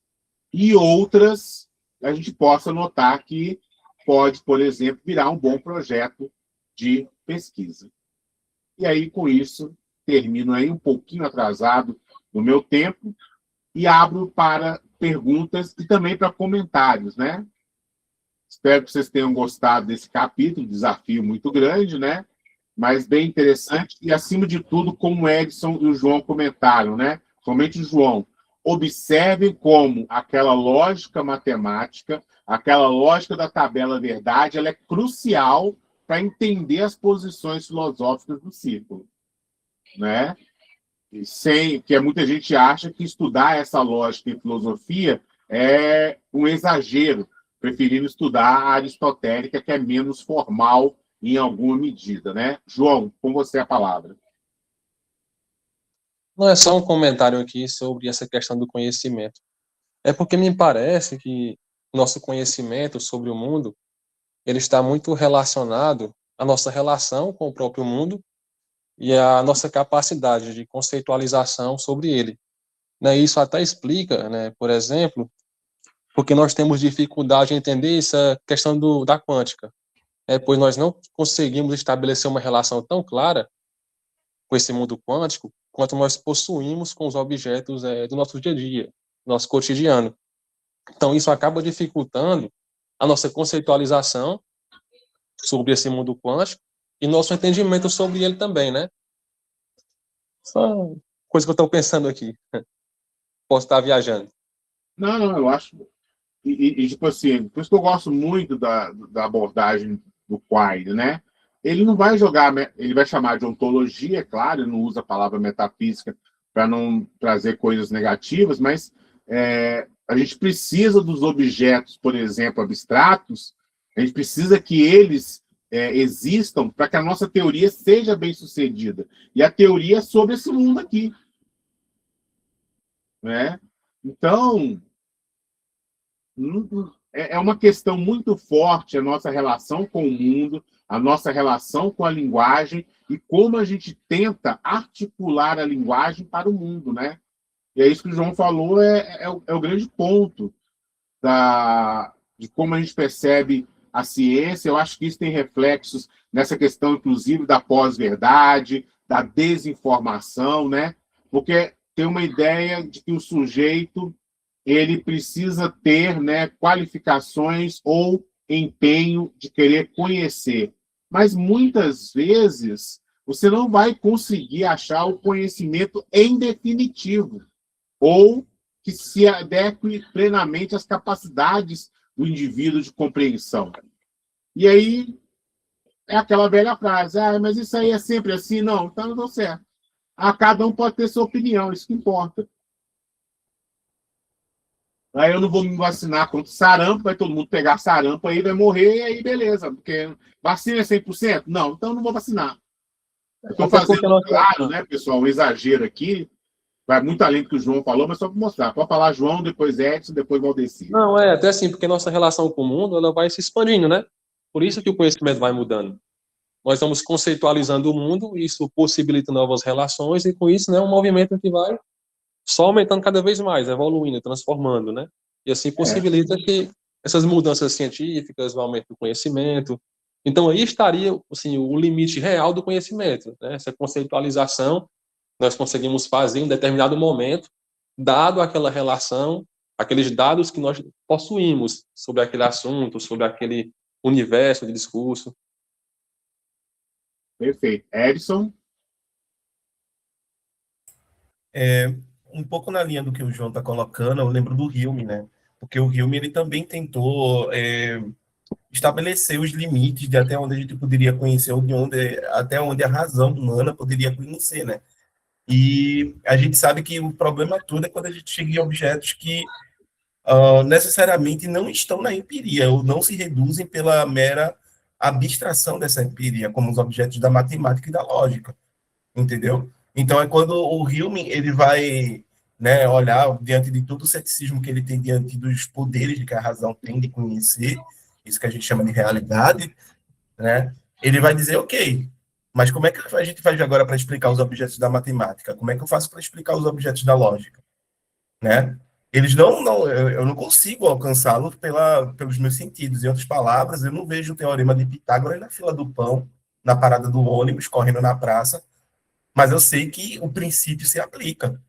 e outras a gente possa notar que pode, por exemplo, virar um bom projeto de pesquisa. E aí, com isso, termino aí um pouquinho atrasado no meu tempo e abro para perguntas e também para comentários, né? Espero que vocês tenham gostado desse capítulo, desafio muito grande, né? Mas bem interessante e, acima de tudo, como o Edson e o João comentaram, né? Somente o João. Observem como aquela lógica matemática, aquela lógica da tabela verdade, ela é crucial para entender as posições filosóficas do círculo, né? Que muita gente acha que estudar essa lógica em filosofia é um exagero, preferindo estudar a aristotélica, que é menos formal em alguma medida, né? João, com você a palavra. Não é só um comentário aqui sobre essa questão do conhecimento. É porque me parece que nosso conhecimento sobre o mundo, ele está muito relacionado à nossa relação com o próprio mundo e à nossa capacidade de conceitualização sobre ele. Né? Isso até explica, né, por exemplo, porque nós temos dificuldade em entender essa questão da quântica, pois nós não conseguimos estabelecer uma relação tão clara com esse mundo quântico quanto nós possuímos com os objetos do nosso dia a dia, nosso cotidiano. Então, isso acaba dificultando a nossa conceitualização sobre esse mundo quântico e nosso entendimento sobre ele também, né? Só coisa que eu estou pensando aqui. Posso estar viajando. Não, eu acho... tipo assim, por isso que eu gosto muito da abordagem do Quine, né? Ele não vai jogar, ele vai chamar de ontologia, é claro, ele não usa a palavra metafísica para não trazer coisas negativas, mas A gente precisa dos objetos, por exemplo, abstratos, a gente precisa que eles existam para que a nossa teoria seja bem sucedida. E a teoria é sobre esse mundo aqui. Né? Então, é uma questão muito forte a nossa relação com o mundo, a nossa relação com a linguagem e como a gente tenta articular a linguagem para o mundo, né? E é isso que o João falou, é o grande ponto de como a gente percebe a ciência. Eu acho que isso tem reflexos nessa questão, inclusive, da pós-verdade, da desinformação, né? Porque tem uma ideia de que o sujeito ele precisa ter, né, qualificações ou empenho de querer conhecer. Mas muitas vezes você não vai conseguir achar o conhecimento em definitivo ou que se adeque plenamente às capacidades do indivíduo de compreensão. E aí é aquela velha frase, mas isso aí é sempre assim? Não, então não deu certo. Cada um pode ter sua opinião, isso que importa. Aí eu não vou me vacinar contra sarampo, vai todo mundo pegar sarampo aí, vai morrer, e aí beleza, porque vacina é 100%? Não, então eu não vou vacinar. Estou fazendo, claro, né, pessoal, um exagero aqui, vai muito além do que o João falou, mas só para mostrar. Pode falar João, depois Edson, depois Valdeci. Não, até assim, porque nossa relação com o mundo, ela vai se expandindo, né? Por isso que o conhecimento vai mudando. Nós estamos conceitualizando o mundo, isso possibilita novas relações, e com isso, né, um movimento que vai só aumentando cada vez mais, evoluindo, transformando, né? E assim possibilita que essas mudanças científicas, o aumento do conhecimento. Então, aí estaria, assim, o limite real do conhecimento, né? Essa conceitualização nós conseguimos fazer em determinado momento, dado aquela relação, aqueles dados que nós possuímos sobre aquele assunto, sobre aquele universo de discurso. Perfeito. Edson? Um pouco na linha do que o João está colocando, eu lembro do Hume, né? Porque o Hume ele também tentou estabelecer os limites de até onde a gente poderia conhecer, até onde a razão humana poderia conhecer, né? E a gente sabe que o problema todo é quando a gente chega em objetos que necessariamente não estão na empiria, ou não se reduzem pela mera abstração dessa empiria, como os objetos da matemática e da lógica, entendeu? Então, é quando o Hume ele vai, né, olhar diante de todo o ceticismo que ele tem diante dos poderes que a razão tem de conhecer, isso que a gente chama de realidade, né, ele vai dizer, ok, mas como é que a gente faz agora para explicar os objetos da matemática? Como é que eu faço para explicar os objetos da lógica? Né? Eu não consigo alcançá-los pelos meus sentidos. Em outras palavras, eu não vejo o teorema de Pitágoras na fila do pão, na parada do ônibus, correndo na praça, mas eu sei que o princípio se aplica,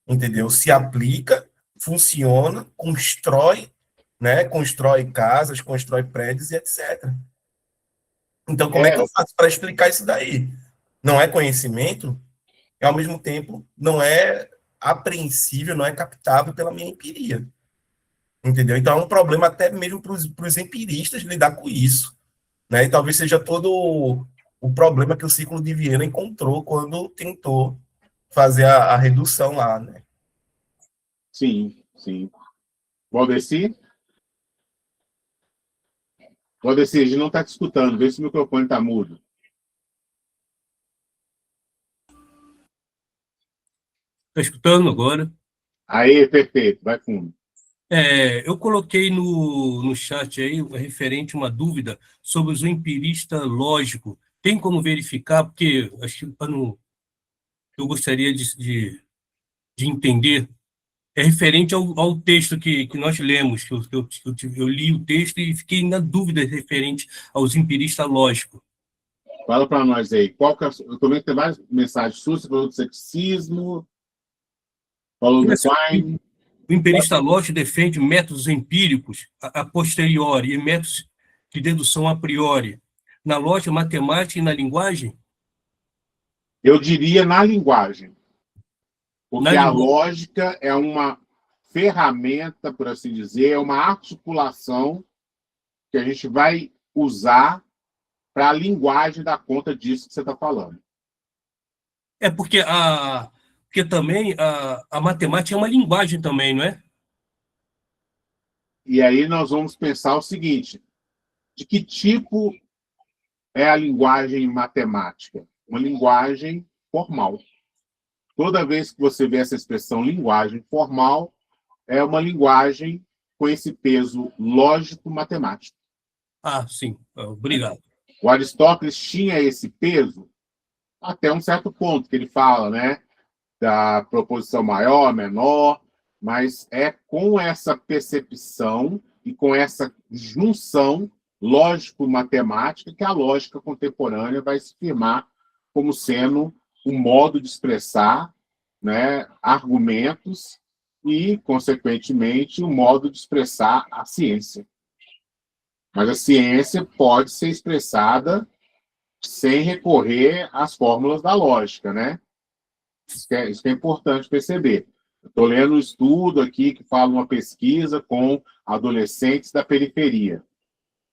entendeu? Se aplica, funciona, constrói, né? Constrói casas, constrói prédios e etc. Então, como é que eu faço para explicar isso daí? Não é conhecimento, e ao mesmo tempo não é apreensível, não é captável pela minha empiria. Entendeu? Então é um problema até mesmo para os empiristas lidar com isso. Né? E talvez seja todo o problema que o ciclo de Viena encontrou quando tentou fazer a redução lá. Né? Sim, sim. Valdeci? Valdeci, a gente não está te escutando. Vê se o microfone está mudo. Está escutando agora? Aí, perfeito. Vai fundo. Eu coloquei no chat aí referente uma dúvida sobre o empirista lógico. Tem como verificar? Porque acho que eu gostaria de entender. É referente ao texto que nós lemos, que eu li o texto e fiquei na dúvida referente aos empiristas lógicos. Fala para nós aí. Qual que é, eu tô vendo que tem várias mensagens suas, você falou do ceticismo, falou do Quine. O empirista lógico defende métodos empíricos a posteriori e métodos de dedução a priori. Na lógica, matemática e na linguagem? Eu diria na linguagem. Porque a lógica é uma ferramenta, por assim dizer, é uma articulação que a gente vai usar para a linguagem dar conta disso que você está falando. Porque também a matemática é uma linguagem também, não é? E aí nós vamos pensar o seguinte: de que tipo é a linguagem matemática? Uma linguagem formal. Toda vez que você vê essa expressão linguagem formal, é uma linguagem com esse peso lógico-matemático. Ah, sim. Obrigado. O Aristóteles tinha esse peso até um certo ponto, que ele fala, né, da proposição maior, menor, mas é com essa percepção e com essa junção lógico-matemática que a lógica contemporânea vai se firmar como sendo um modo de expressar, né, argumentos e, consequentemente, um modo de expressar a ciência. Mas a ciência pode ser expressada sem recorrer às fórmulas da lógica, né? Isso que é importante perceber. Estou lendo um estudo aqui que fala uma pesquisa com adolescentes da periferia.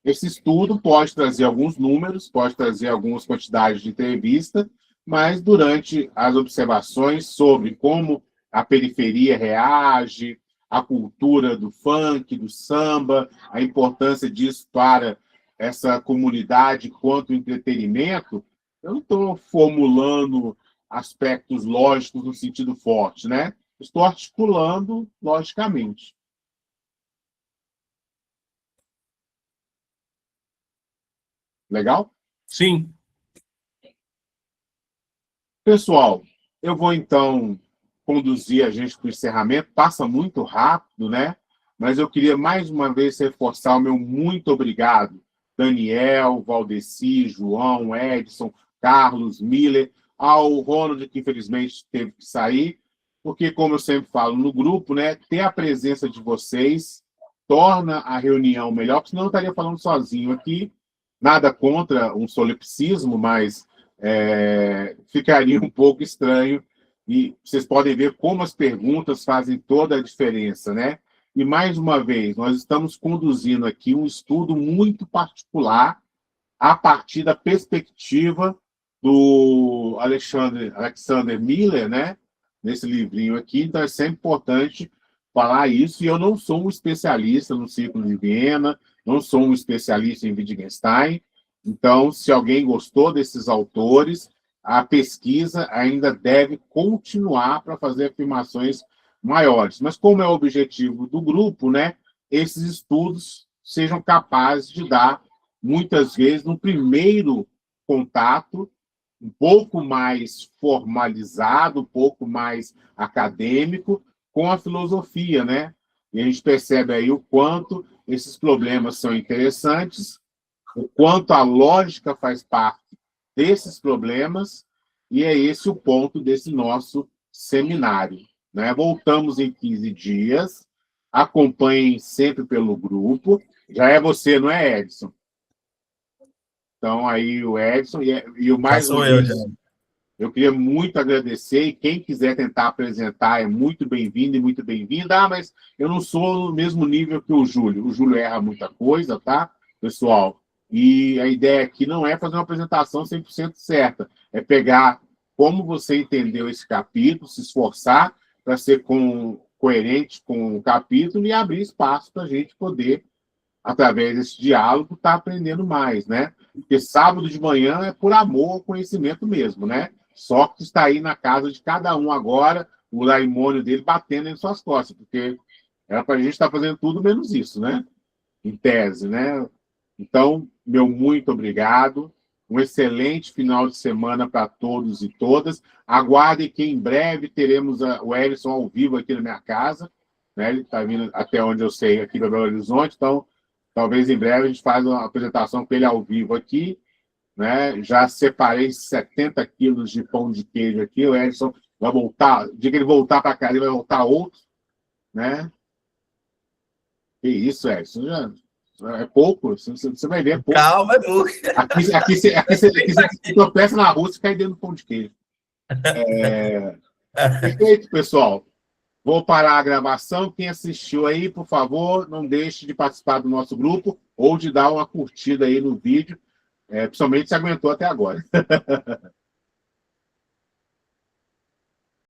Esse estudo pode trazer alguns números, pode trazer algumas quantidades de entrevista, mas durante as observações sobre como a periferia reage, a cultura do funk, do samba, a importância disso para essa comunidade quanto entretenimento, eu não estou formulando aspectos lógicos no sentido forte, né? Estou articulando logicamente. Legal? Sim. Pessoal, eu vou então conduzir a gente para o encerramento. Passa muito rápido, né? Mas eu queria mais uma vez reforçar o meu muito obrigado. Daniel, Valdeci, João, Edson, Carlos, Miller, ao Ronald, que infelizmente teve que sair, porque, como eu sempre falo no grupo, né, ter a presença de vocês torna a reunião melhor, porque senão eu estaria falando sozinho aqui. Nada contra um solipsismo, mas ficaria um pouco estranho. E vocês podem ver como as perguntas fazem toda a diferença, né? E, mais uma vez, nós estamos conduzindo aqui um estudo muito particular a partir da perspectiva do Alexander Miller, né? Nesse livrinho aqui. Então, é sempre importante falar isso. E eu não sou um especialista no Círculo de Viena, não sou um especialista em Wittgenstein. Então, se alguém gostou desses autores, a pesquisa ainda deve continuar para fazer afirmações maiores. Mas, como é o objetivo do grupo, né, esses estudos sejam capazes de dar, muitas vezes, no primeiro contato, um pouco mais formalizado, um pouco mais acadêmico, com a filosofia, né? E a gente percebe aí o quanto esses problemas são interessantes, o quanto a lógica faz parte desses problemas, e é esse o ponto desse nosso seminário, né? Voltamos em 15 dias, acompanhem sempre pelo grupo. Já é você, não é, Edson? Então, aí o Edson, e o mais Já sou eu, já. eu queria muito agradecer, e quem quiser tentar apresentar é muito bem-vindo e muito bem-vinda. Ah, mas eu não sou no mesmo nível que o Júlio. O Júlio erra muita coisa, tá, pessoal? E a ideia aqui não é fazer uma apresentação 100% certa, é pegar como você entendeu esse capítulo, se esforçar para ser coerente com o capítulo e abrir espaço para a gente poder, através desse diálogo, estar aprendendo mais, né? Porque sábado de manhã é por amor ao conhecimento mesmo, né? Só que está aí na casa de cada um agora, o laimônio dele batendo em suas costas, porque era para a gente estar fazendo tudo menos isso, né? Em tese, né? Então, meu muito obrigado. Um excelente final de semana para todos e todas. Aguardem que em breve teremos o Ellison ao vivo aqui na minha casa, né? Ele está vindo até onde eu sei, aqui para Belo Horizonte, então talvez em breve a gente faça uma apresentação com ele ao vivo aqui, né? Já separei 70 quilos de pão de queijo aqui. O Edson vai voltar, o dia que ele voltar para casa, ele vai voltar outro, né? Que isso, Edson? Já é pouco, você vai ver, é pouco. Calma, é pouco. Aqui você tropeça na rua e cai dentro do pão de queijo. Perfeito, pessoal. Vou parar a gravação. Quem assistiu aí, por favor, não deixe de participar do nosso grupo ou de dar uma curtida aí no vídeo, principalmente se aguentou até agora.